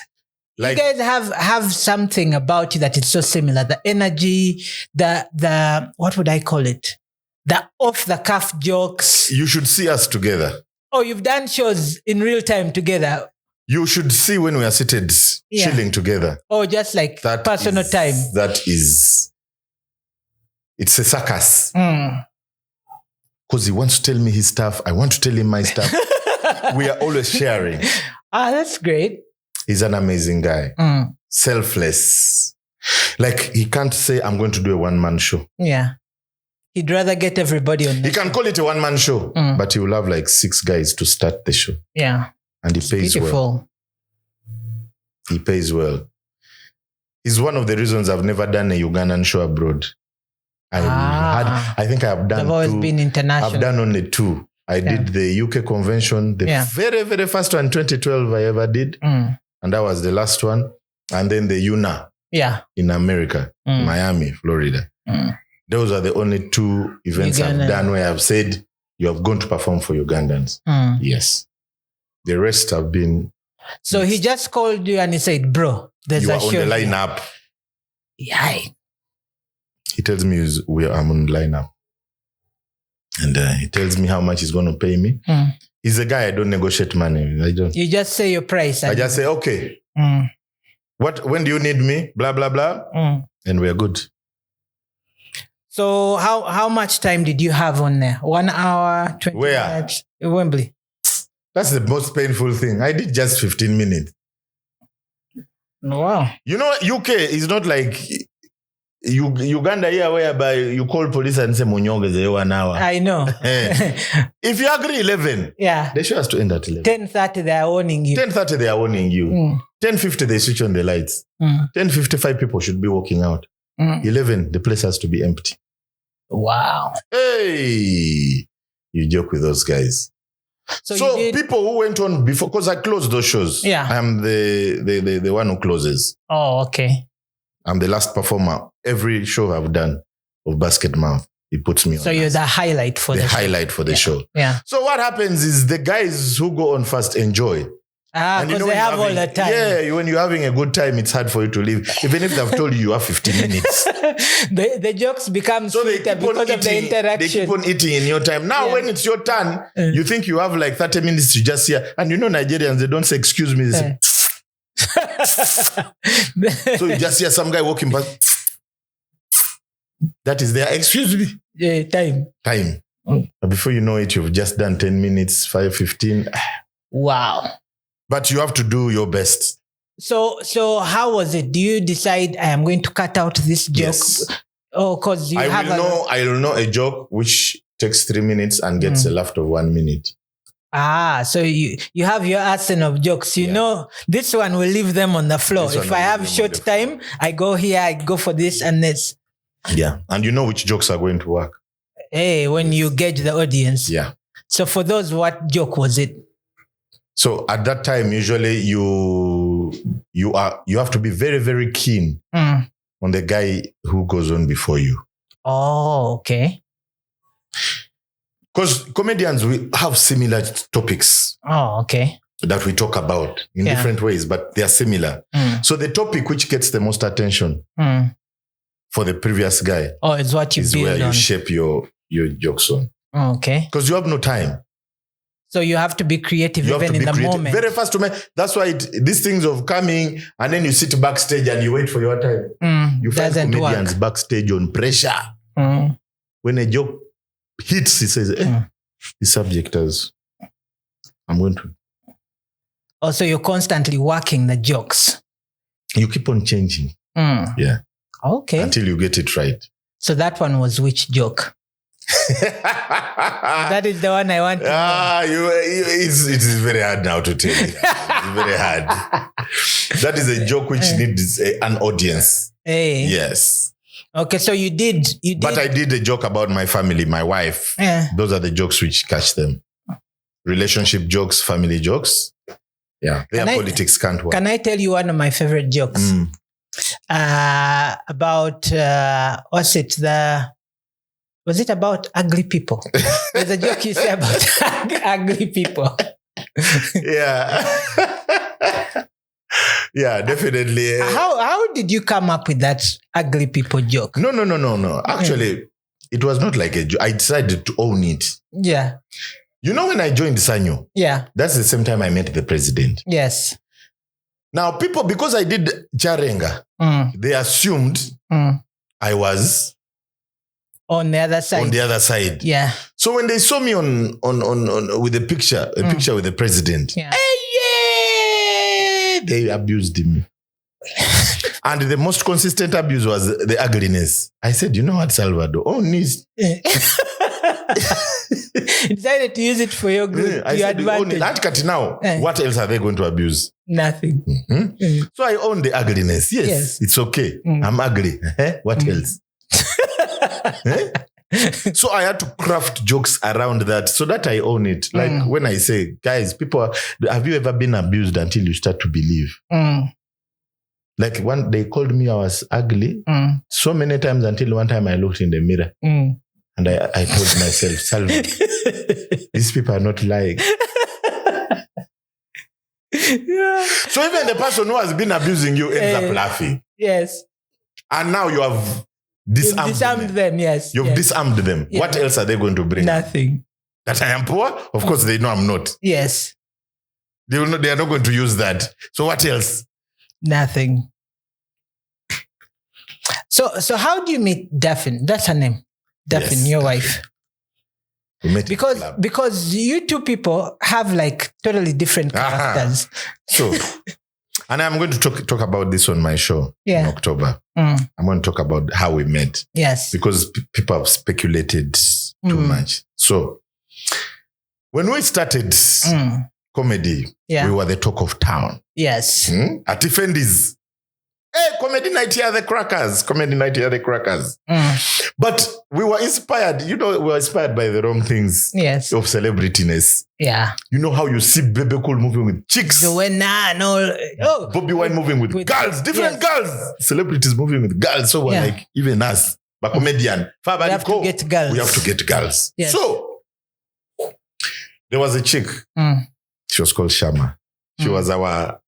B: Like, you guys have something about you that is so similar. The energy, the what would I call it? The off-the-cuff jokes.
C: You should see us together.
B: Oh, you've done shows in real time together.
C: You should see when we are seated, chilling together.
B: Oh, just like that personal time.
C: It's a circus. Because he wants to tell me his stuff. I want to tell him my stuff. We are always sharing.
B: That's great.
C: He's an amazing guy. Selfless. Like, he can't say, I'm going to do a one-man show. Yeah.
B: He'd rather get everybody on.
C: He can call it a one-man show, but he will have like 6 guys to start the show.
B: Yeah.
C: And he pays well. He pays well. He's one of the reasons I've never done a Ugandan show abroad. I think I have done
B: I've always been international.
C: I've done only 2. I did the UK convention, the very, very first one, 2012 I ever did. And that was the last one. And then the UNA in America, Miami, Florida. Those are the only 2 events I've done where I've said, you have gone to perform for Ugandans. Yes. The rest have been...
B: So he just called you and he said, bro, there's a show.
C: You are on the lineup.
B: Yeah.
C: He tells me I'm on the lineup. And he tells me how much he's going to pay me. He's a guy, I don't negotiate money.
B: You just say your price.
C: I just say, okay. When do you need me? Blah, blah, blah. And we're good.
B: So how much time did you have on there? 1 hour, 20 minutes? Wembley.
C: That's the most painful thing. I did just 15 minutes.
B: Wow.
C: UK is not like Uganda here, whereby you call police and say, Munyongeze 1 hour.
B: I know.
C: If you agree 11, the show has to end at 11.
B: 10:30, they are warning you.
C: 10:30, they are warning you. 10:50, they switch on the lights. 10:55, people should be walking out. 11, the place has to be empty.
B: Wow.
C: Hey! You joke with those guys. So people who went on before, because I closed those shows. Yeah. I'm the one who closes.
B: Oh, okay.
C: I'm the last performer. Every show I've done of Basket Mouth, he puts me on.
B: So you're the highlight for the show.
C: Highlight for the show.
B: Yeah.
C: So what happens is the guys who go on first enjoy.
B: Because they have all the time.
C: Yeah, when you're having a good time, it's hard for you to leave. Even if they've told you have 15 minutes.
B: the jokes become sweeter because of the interaction.
C: They keep on eating in your time. Now, when it's your turn, you think you have like 30 minutes to just hear. And Nigerians, they don't say, excuse me. They say, so you just hear some guy walking past. That is their excuse me.
B: Yeah, time.
C: But before you know it, you've just done 10 minutes, 5:15.
B: Wow.
C: But you have to do your best.
B: So how was it? Do you decide I am going to cut out this joke?
C: Yes.
B: Oh, because
C: I will know a joke which takes 3 minutes and gets a laugh of 1 minute.
B: So you have your arsenal of jokes. You know, this one will leave them on the floor. If I have short time, I go here, I go for this and this.
C: Yeah. And you know which jokes are going to work.
B: Hey, when you gauge the audience.
C: Yeah.
B: So for those, what joke was it?
C: So at that time, usually you have to be very, very keen on the guy who goes on before you.
B: Oh, okay.
C: Because comedians, we have similar topics.
B: Oh, okay.
C: That we talk about in different ways, but they are similar. So the topic which gets the most attention for the previous guy
B: is what you
C: is
B: build
C: where
B: on.
C: you shape your jokes on.
B: Okay.
C: Because you have no time.
B: So you have to be creative even in the moment.
C: Very fast to make. That's why these things of coming and then you sit backstage and you wait for your time. You find comedians backstage on pressure. When a joke hits, he says, the subject is, I'm going to.
B: Also, you're constantly working the jokes.
C: You keep on changing. Yeah.
B: Okay.
C: Until you get it right.
B: So that one was which joke? That is the one I want to know.
C: It is very hard now to tell you. It's very hard. That is a joke which needs an audience.
B: Hey.
C: Yes.
B: Okay, so you did.
C: But I did a joke about my family, my wife. Those are the jokes which catch them. Relationship jokes, family jokes. Yeah. Their politics can't work.
B: Can I tell you one of my favorite jokes? about was it about ugly people? There's a joke you say about ugly people.
C: Yeah. Yeah, definitely.
B: How did you come up with that ugly people joke?
C: No. Actually, it was not like a joke. I decided to own it.
B: Yeah.
C: You know, when I joined Sanyu, that's the same time I met the president.
B: Yes.
C: Now, people, because I did Charenga, they assumed I was
B: on the other side. Yeah.
C: So when they saw me on with a picture with the president, they abused me. And the most consistent abuse was the ugliness. I said, you know what, Salvado?
B: Decided to use it for your good, your advantage.
C: Now, what else are they going to abuse?
B: Nothing.
C: Mm-hmm. So I own the ugliness. Yes. It's okay. I'm ugly. What else? So I had to craft jokes around that so that I own it. Like when I say, guys, people, have you ever been abused until you start to believe? Like one, they called me I was ugly so many times until one time I looked in the mirror and I told myself, Salvi, these people are not lying. So even the person who has been abusing you ends up laughing.
B: Yes.
C: And now you have disarmed them.
B: Yes.
C: You've disarmed them. Yeah. What else are they going to bring?
B: Nothing.
C: That I am poor? Of course they know I'm not.
B: Yes.
C: They are not going to use that. So what else?
B: Nothing. So how do you meet Daphne? That's her name. Daphne, your wife.
C: We met
B: because you two people have like totally different characters.
C: So, and I'm going to talk about this on my show in October. I'm going to talk about how we met.
B: Yes.
C: Because people have speculated too much. So, when we started comedy, we were the talk of town.
B: Yes.
C: At Tiffany's. Hey, comedy night here, the crackers. Comedy night here, the crackers. But we were inspired. You know, we were inspired by the wrong things.
B: Yes.
C: Of celebrityness.
B: Yeah.
C: You know how you see Bebe Cool moving with chicks. Bobby Wine moving with girls. Different girls. Celebrities moving with girls. So we're like, even us, but comedian.
B: We have to get girls.
C: We have to get girls.
B: Yes.
C: So, there was a chick. She was called Shama. She was our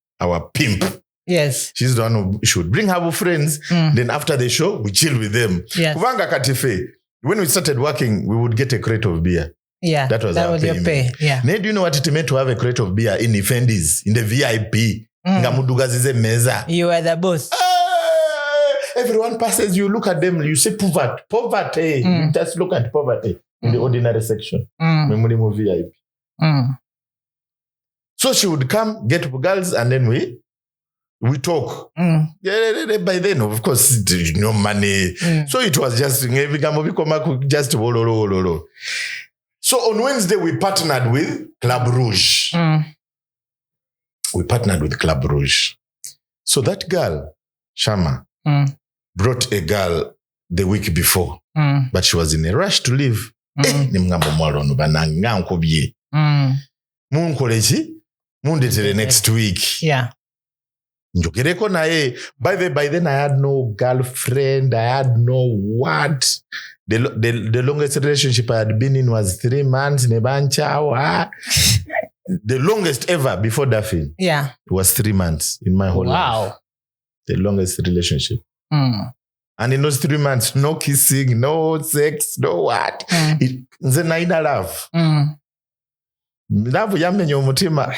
C: pimp.
B: Yes.
C: She's the one who should bring her friends. Then after the show, we chill with them.
B: Yes.
C: When we started working, we would get a crate of beer.
B: Yeah.
C: That was
B: your pay. Yeah.
C: Now, do you know what it meant to have a crate of beer in the Fendi's, in the VIP?
B: You were the boss.
C: Everyone passes, you look at them, you say poverty. You just look at poverty in the ordinary section. Memory VIP. So she would come, get girls, and then we talk. Yeah, by then, of course, no money. So it was just So on Wednesday, we partnered with Club Rouge. So that girl, Shama, brought a girl the week before, but she was in a rush to leave. Mundetere next week.
B: Yeah.
C: By then I had no girlfriend. I had no what. The longest relationship I had been in was 3 months. The longest ever before Daphne.
B: Yeah.
C: It was 3 months in my whole life.
B: Wow.
C: The longest relationship. And in those 3 months, no kissing, no sex, no what. It's a naina love. Love yamenye umutima.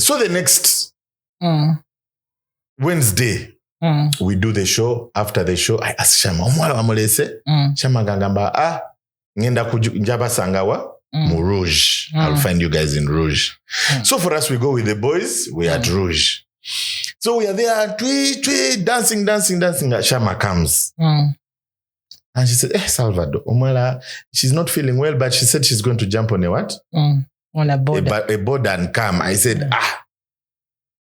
C: So the next Wednesday, we do the show. After the show, I ask Shama, Shama gangamba, ngenda njaba sangawa, mu Rouge. I'll find you guys in Rouge. So for us, we go with the boys. We are at Rouge. So we are there, dancing. Shama comes. And she said, Salvado, Omala, she's not feeling well, but she said she's going to jump on a what?
B: On a border.
C: A border and come. I said,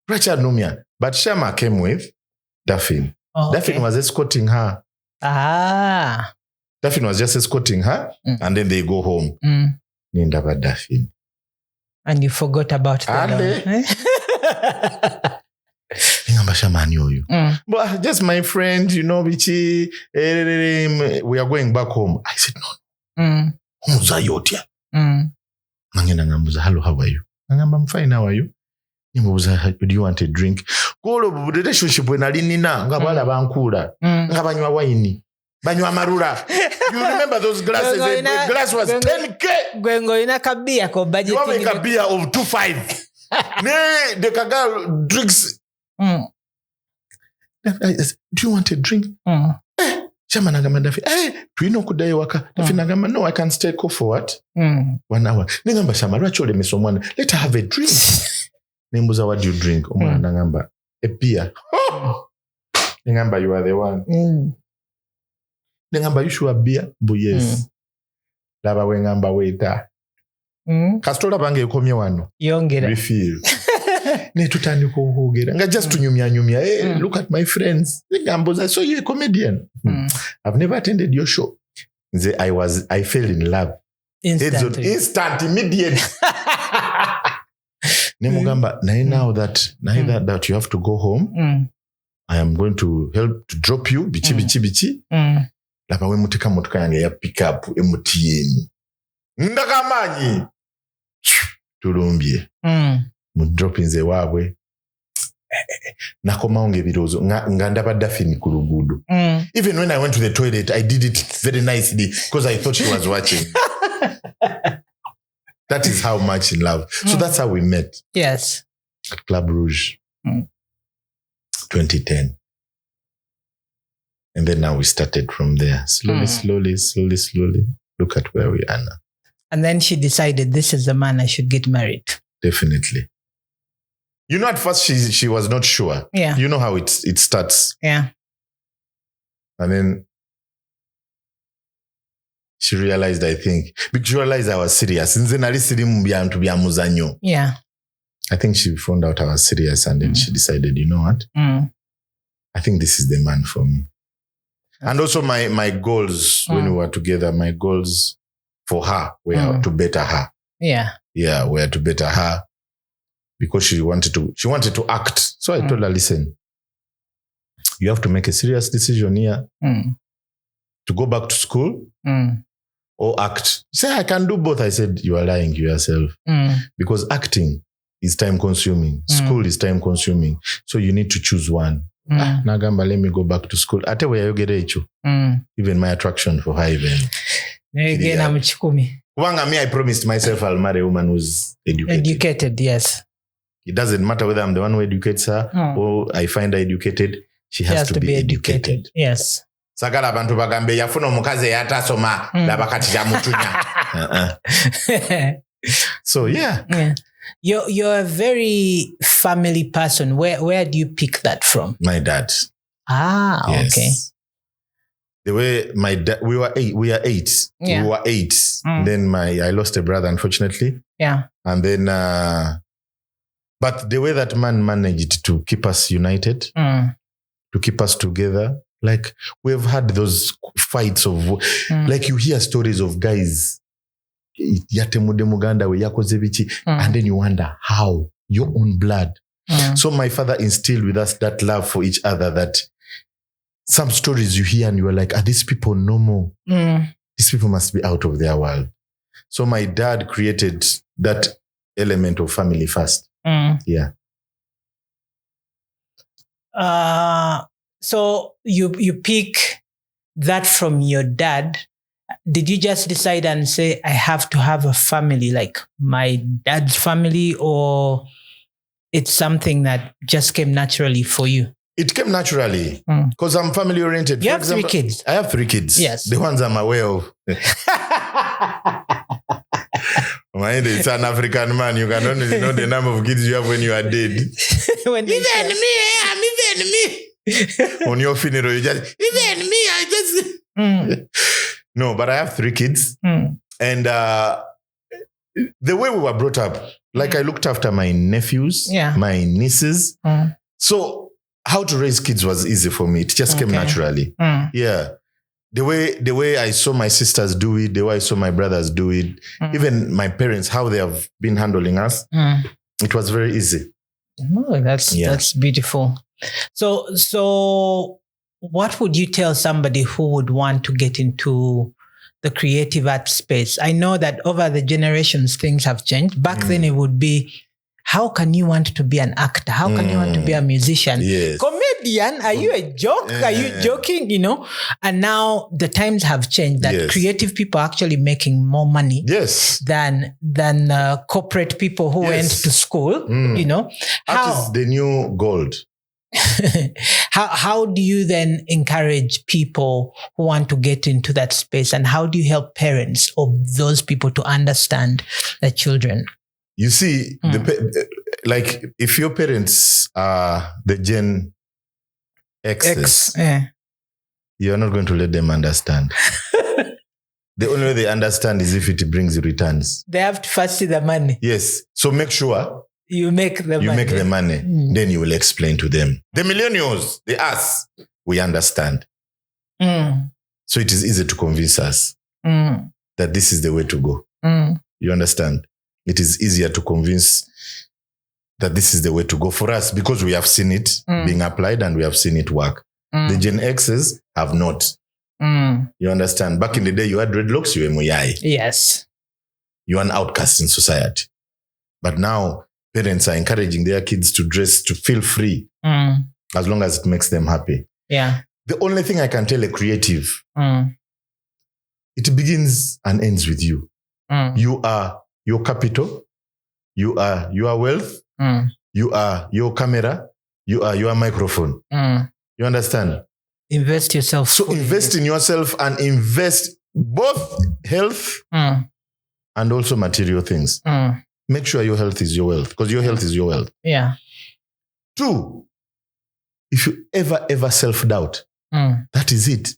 C: Richard Numian. But Shama came with Daphne. Daphne was escorting her. Daphne was just escorting her, and then they go home.
B: And you forgot about that.
C: But just my friend, you know, we are going back home. I said, no. Hello, how are you? I'm fine, how are you? Do you want a drink? Relationship when Alinina, Gabala Bankura, Gabanywa wine, Banywa Marura. You remember those glasses? The glass was 10K.
B: Gwengo ina kabia ko budget.
C: You make a beer of 2.5. Nee, the Kaga drinks. Do you want a drink? No, I can stay for what? 1 hour. Let her have a drink. Nembuza, what do you drink? A beer. Nengamba, you are the one. Nengamba, you should have beer? Yes. Laba wengamba waiter. Kastora bange yukomye wano.
B: Yongera.
C: Refill. Ne tutani kuhogera. Nga just tunyumya. Hey, look at my friends. Ngamboza, so you're a comedian. I've never attended your show. I fell in love. Instant, immediate. Nemugamba, now that you have to go home, I am going to help to drop you. Bichi. Laba we muteka motoka yange ya pick up emutiyeni. Ndakamanyi. Tulumbye. Mudrop inze wabwe. Nakoma onge birozo nga ndabadda fini ku luguudo. Even when I went to the toilet, I did it very nicely because I thought she was watching. That is how much in love. So that's how we met.
B: Yes.
C: At Club Rouge. 2010. And then now we started from there. Slowly. Look at where we are now.
B: And then she decided this is the man I should get married.
C: Definitely. You know, at first she was not sure.
B: Yeah.
C: You know how it starts.
B: Yeah.
C: And then she realized, I think, because she realized I was serious.
B: Yeah.
C: I think she found out I was serious, and then she decided, you know what? I think this is the man for me. And also my goals when we were together, my goals for her were to better her.
B: Yeah.
C: Yeah, were to better her because she wanted to act. So I told her, listen, you have to make a serious decision here to go back to school or act. She said, I can do both. I said, you are lying to yourself because acting is time consuming. School is time consuming. So you need to choose one. Nagamba, let me go back to school. Ate where you get it. Even my attraction for her even. I promised myself I'll marry a woman who's educated.
B: Educated, yes.
C: It doesn't matter whether I'm the one who educates her or I find her educated. She has to be educated.
B: Yes.
C: Sagala bantu bagambe yafuna omukazi yatasoma labakati jamutunya. So yeah.
B: You're a very family person. Where do you pick that from?
C: My dad.
B: Yes. Okay.
C: The way my dad, we are eight.
B: Yeah.
C: We were eight. Then I lost a brother, unfortunately.
B: Yeah.
C: And then, but the way that man managed to keep us united, to keep us together, like we've had those fights of, like you hear stories of guys, and then you wonder how your own blood. So my father instilled with us that love for each other, that some stories you hear and you are like, are these people normal? These people must be out of their world. So my dad created that element of family first. Yeah.
B: So you pick that from your dad. Did you just decide and say, I have to have a family, like my dad's family, or it's something that just came naturally for you?
C: It came naturally because I'm family oriented.
B: You have 3 kids.
C: I have 3 kids.
B: Yes.
C: The ones I'm aware of. It's an African man. You can only know the number of kids you have when you are dead.
B: Even me.
C: On your funeral, you just, even me, I just... No, but I have 3 kids. And the way we were brought up, like I looked after my nephews, my nieces. So how to raise kids was easy for me. It just came naturally. Yeah. The way I saw my sisters do it, the way I saw my brothers do it, even my parents, how they have been handling us, it was very easy.
B: Oh, that's beautiful. So what would you tell somebody who would want to get into the creative art space? I know that over the generations, things have changed. Back then it would be, how can you want to be an actor? How can you want to be a musician?
C: Yes.
B: Comedian? Are you a joke? Are you joking? And now the times have changed that creative people are actually making more money than corporate people who went to school.
C: Art is the new gold.
B: How do you then encourage people who want to get into that space, and how do you help parents of those people to understand their children?
C: You see, like if your parents are the Gen X's, you're not going to let them understand. The only way they understand is if it brings returns.
B: They have to first see the money.
C: Yes. So make sure
B: you make the money.
C: Then you will explain to them. The millennials, the us, we understand. So it is easy to convince us that this is the way to go. You understand? It is easier to convince that this is the way to go for us because we have seen it being applied and we have seen it work. The Gen X's have not. You understand? Back in the day, you had dreadlocks, you were muyai.
B: Yes.
C: You are an outcast in society. But now, parents are encouraging their kids to dress, to feel free, as long as it makes them happy.
B: Yeah.
C: The only thing I can tell a creative, it begins and ends with you. You are your capital. You are your wealth. You are your camera. You are your microphone. You understand?
B: Invest yourself.
C: So invest in yourself and invest both health and also material things. Make sure your health is your wealth, because your health is your wealth.
B: Yeah.
C: 2, if you ever self-doubt, that is it.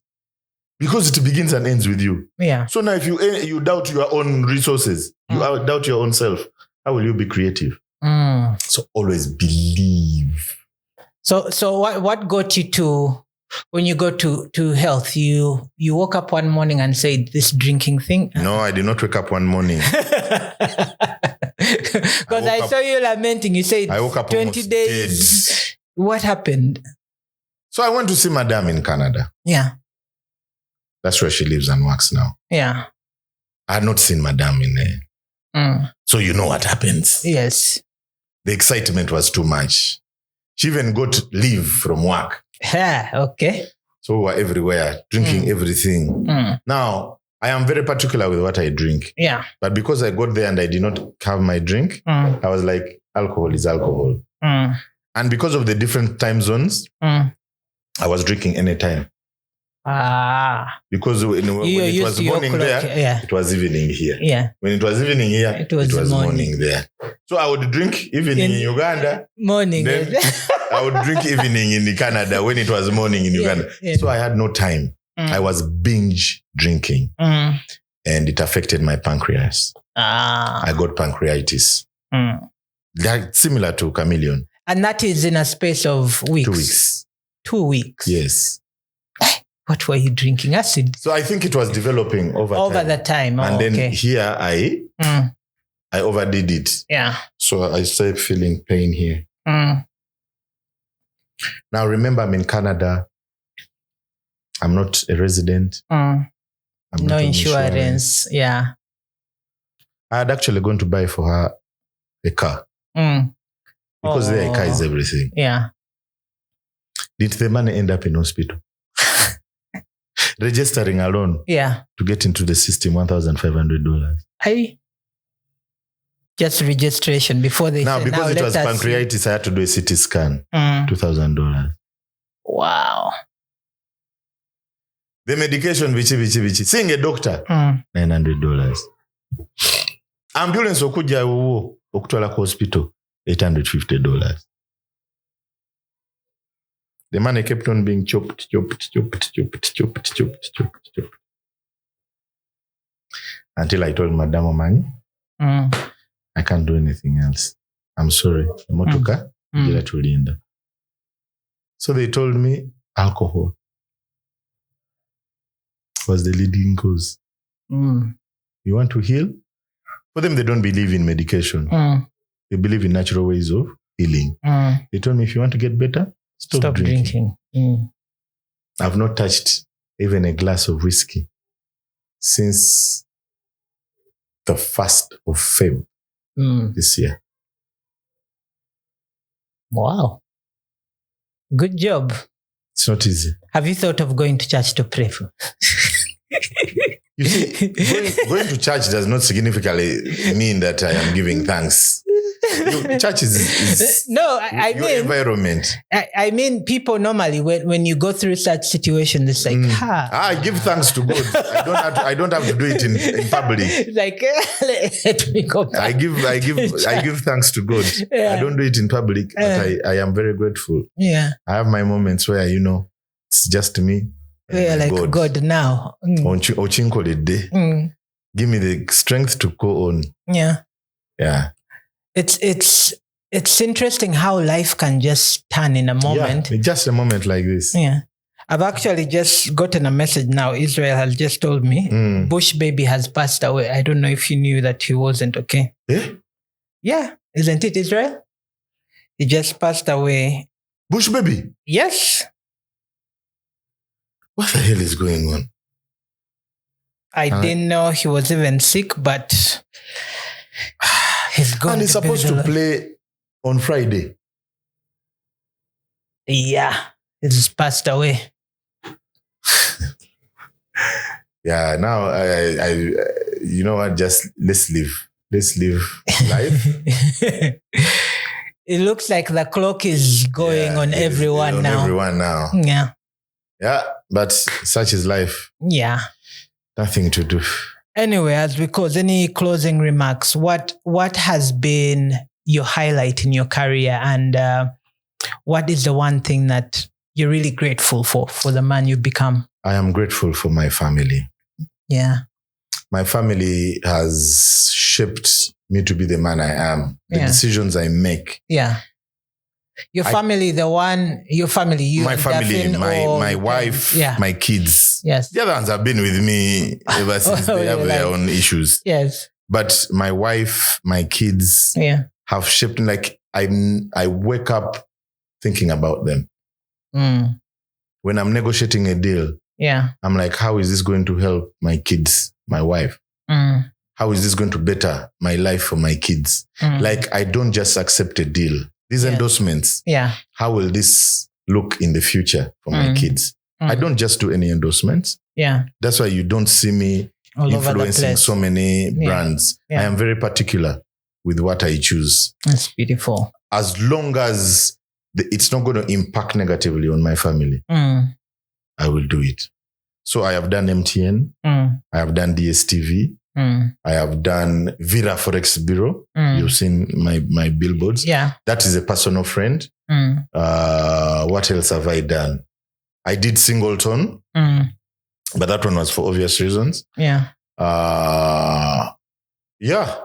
C: Because it begins and ends with you.
B: Yeah.
C: So now if you doubt your own resources, you doubt your own self, how will you be creative? So always believe.
B: So what got you to, when you go to health, you woke up one morning and said, this drinking thing?
C: No, I did not wake up one morning.
B: Because I saw you lamenting. You said
C: I woke up
B: 20 days. Dead. What happened?
C: So I went to see Madame in Canada.
B: Yeah.
C: That's where she lives and works now.
B: Yeah.
C: I had not seen Madame in there. So you know what happens.
B: Yes.
C: The excitement was too much. She even got leave from work.
B: Okay.
C: So we were everywhere, drinking everything. Now, I am very particular with what I drink.
B: Yeah.
C: But because I got there and I did not have my drink, I was like, alcohol is alcohol. And because of the different time zones, I was drinking anytime. Because when it was morning there, it was evening here.
B: Yeah.
C: When it was evening here, it was morning there. So I would drink evening in Uganda.
B: Morning.
C: Then I would drink evening in Canada when it was morning in Uganda. Yeah. So I had no time. I was binge drinking. And it affected my pancreas. I got pancreatitis. Like similar to chameleon.
B: And that is in a space of weeks?
C: 2 weeks.
B: 2 weeks?
C: Yes.
B: What were you drinking? Acid?
C: So I think it was developing over
B: the time.
C: And then here I overdid it.
B: Yeah.
C: So I started feeling pain here. Now remember, I'm in Canada. I'm not a resident.
B: No insurance. Yeah.
C: I had actually gone to buy for her a car. Because their car is everything.
B: Yeah.
C: Did the money end up in hospital? Registering alone.
B: Yeah.
C: To get into the system, $1,500.
B: Just registration before they
C: now, because it was pancreatitis, I had to do a CT scan. $2,000.
B: Wow.
C: The medication, vichi. Seeing a doctor, $900. Ambulance okuja uwo, okutwala ku hospital, $850. The money kept on being chopped. Until I told Madame Omani, I can't do anything else. I'm sorry. Motoka, jela tulinda. So they told me alcohol was the leading cause. You want to heal? For them, they don't believe in medication. They believe in natural ways of healing. They told me, if you want to get better, stop drinking. I've not touched even a glass of whiskey since the 1st of February this year.
B: Wow. Good job.
C: It's not easy.
B: Have you thought of going to church to pray for?
C: You see, going to church does not significantly mean that I am giving thanks. Church is
B: I
C: your
B: mean
C: environment.
B: I mean, people normally when you go through such situations, it's like,
C: I give thanks to God. I don't have to do it in public.
B: Like, let me go back.
C: I give thanks to God.
B: Yeah.
C: I don't do it in public, but I am very grateful.
B: Yeah,
C: I have my moments where it's just me.
B: Yeah, like God now.
C: Give me the strength to go on.
B: Yeah.
C: Yeah.
B: It's interesting how life can just turn in a moment.
C: Yeah, just a moment like this.
B: Yeah. I've actually just gotten a message now. Israel has just told me Bush baby has passed away. I don't know if you knew that he wasn't okay.
C: Eh?
B: Yeah. Isn't it, Israel? He just passed away.
C: Bush baby?
B: Yes.
C: What the hell is going on?
B: I didn't know he was even sick, but he's gone.
C: And he's supposed to play on Friday.
B: Yeah, he's passed away.
C: Yeah, now I you know what? Just let's live life.
B: It looks like the clock is going on everyone now.
C: Everyone now.
B: Yeah.
C: Yeah, but such is life.
B: Yeah.
C: Nothing to do.
B: Anyway, as we close, any closing remarks? What has been your highlight in your career, and what is the one thing that you're really grateful for the man you've become?
C: I am grateful for my family.
B: Yeah.
C: My family has shaped me to be the man I am. The decisions I make.
B: Yeah. Your family, you,
C: my family,
B: Daphne,
C: my wife, my kids.
B: Yes.
C: The other ones have been with me ever since they have their own issues.
B: Yes.
C: But my wife, my kids have shaped me. Like I wake up thinking about them. When I'm negotiating a deal, I'm like, how is this going to help my kids, my wife? How is this going to better my life for my kids? Like, I don't just accept a deal. These endorsements, how will this look in the future for my kids? I don't just do any endorsements. Yeah. That's why you don't see me influencing so many brands. I am very particular with what I choose.
B: That's beautiful.
C: As long as it's not going to impact negatively on my family, I will do it. So I have done MTN. I have done DSTV. I have done Vira Forex Bureau. You've seen my billboards. Yeah. That is a personal friend. What else have I done? I did Singleton, but that one was for obvious reasons. Yeah. Yeah.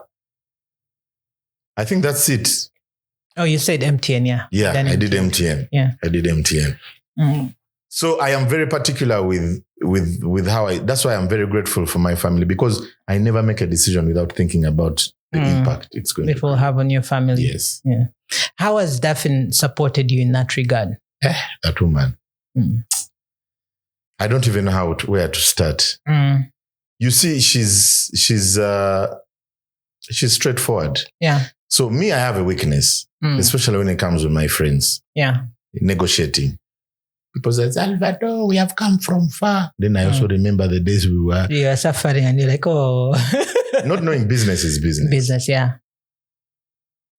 C: I think that's it.
B: Oh, you said MTN, yeah.
C: Yeah, I did MTN. Yeah. I did MTN. So I am very particular with how that's why I'm very grateful for my family, because I never make a decision without thinking about the impact it
B: will have on your family.
C: Yes.
B: Yeah. How has Daphne supported you in that regard?
C: That woman. I don't even know where to start. You see, she's straightforward. Yeah. So me, I have a weakness, especially when it comes with my friends. Yeah. Negotiating. People say, Salvado, we have come from far. Then I also remember the days we were...
B: You are suffering and you're like, oh...
C: Not knowing business is business.
B: Business, yeah.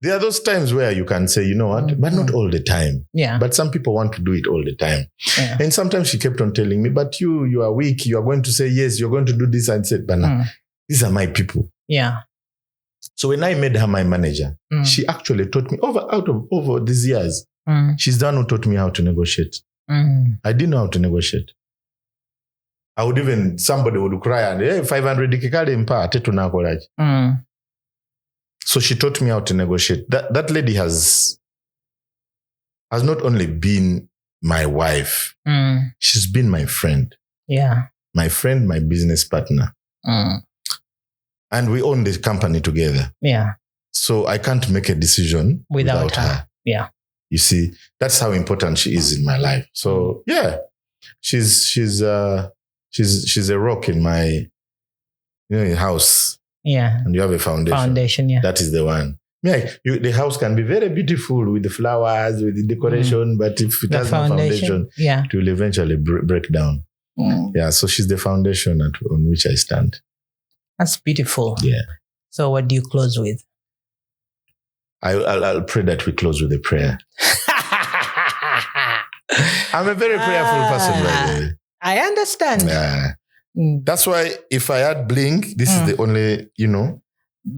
C: There are those times where you can say, you know what, but not all the time. Yeah. But some people want to do it all the time. Yeah. And sometimes she kept on telling me, but you are weak. You are going to say yes. You're going to do this. And said, but no, these are my people. Yeah. So when I made her my manager, she actually taught me over these years. She's the one who taught me how to negotiate. I didn't know how to negotiate. I would even, somebody would cry and, hey, 500 ikikale mpa, tetu na koraji. So she taught me how to negotiate. That lady has not only been my wife, she's been my friend. Yeah. My friend, my business partner. And we own the company together. Yeah. So I can't make a decision without her.
B: Yeah.
C: You see, that's how important she is in my life. So yeah, she's a rock in my house.
B: Yeah.
C: And you have a foundation.
B: Foundation, yeah.
C: That is the one. Yeah, the house can be very beautiful with the flowers, with the decoration, but if it has no foundation, it will eventually break down. Yeah, so she's the foundation on which I stand.
B: That's beautiful.
C: Yeah.
B: So what do you close with?
C: I'll pray that we close with a prayer. I'm a very prayerful person, by the way.
B: I understand.
C: Yeah. That's why if I had bling, this is the only,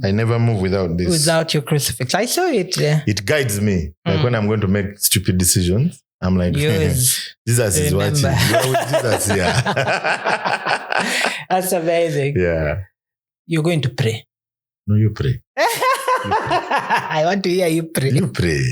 C: I never move without this.
B: Without your crucifix. I saw it.
C: It guides me. Like when I'm going to make stupid decisions, I'm like, Jesus is watching. You are with Jesus, yeah.
B: That's amazing.
C: Yeah.
B: You're going to pray.
C: No, you pray.
B: I want to hear you pray.
C: You pray.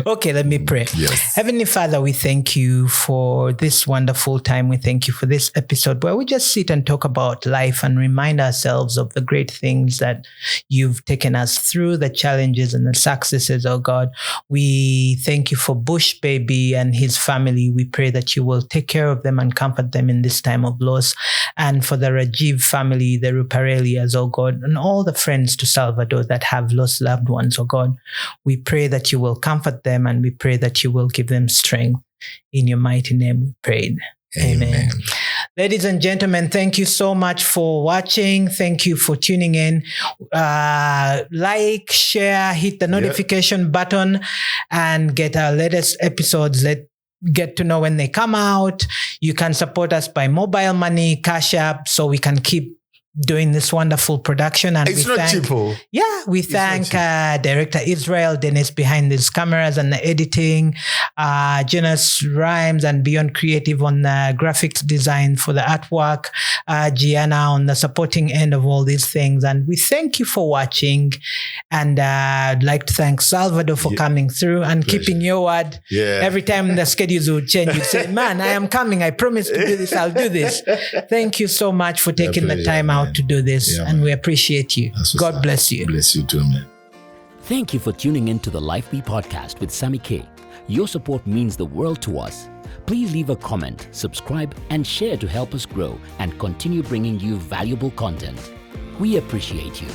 B: Okay, let me pray.
C: Yes.
B: Heavenly Father, we thank you for this wonderful time. We thank you for this episode where we just sit and talk about life and remind ourselves of the great things that you've taken us through, the challenges and the successes, oh God. We thank you for Bush Baby and his family. We pray that you will take care of them and comfort them in this time of loss. And for the Rajiv family, the Ruparelias, oh God, and all the friends to Salvado that have lost loved ones, oh God, we pray that you will comfort them and we pray that you will give them strength. In your mighty name we prayed. Amen. Ladies and gentlemen, thank you so much for watching. Thank you for tuning in. Like, share, hit the notification button and get our latest episodes. Get to know when they come out. You can support us by mobile money, Cash App, so we can keep doing this wonderful production. And
C: it's not cheap.
B: Yeah, we thank Director Israel Dennis behind these cameras and the editing, Jonas Rhymes and Beyond Creative on the graphics design for the artwork, Gianna on the supporting end of all these things. And we thank you for watching. And I'd like to thank Salvado for coming through and keeping your word.
C: Yeah.
B: Every time the schedules would change, you'd say, man, I am coming. I promise to do this. I'll do this. Thank you so much for taking the time out to do this, and we appreciate you. God bless you.
C: Bless you too, man.
A: Thank you for tuning in to the Life Be podcast with Sami-K. Your support means the world to us. Please leave a comment, subscribe, and share to help us grow and continue bringing you valuable content. We appreciate you.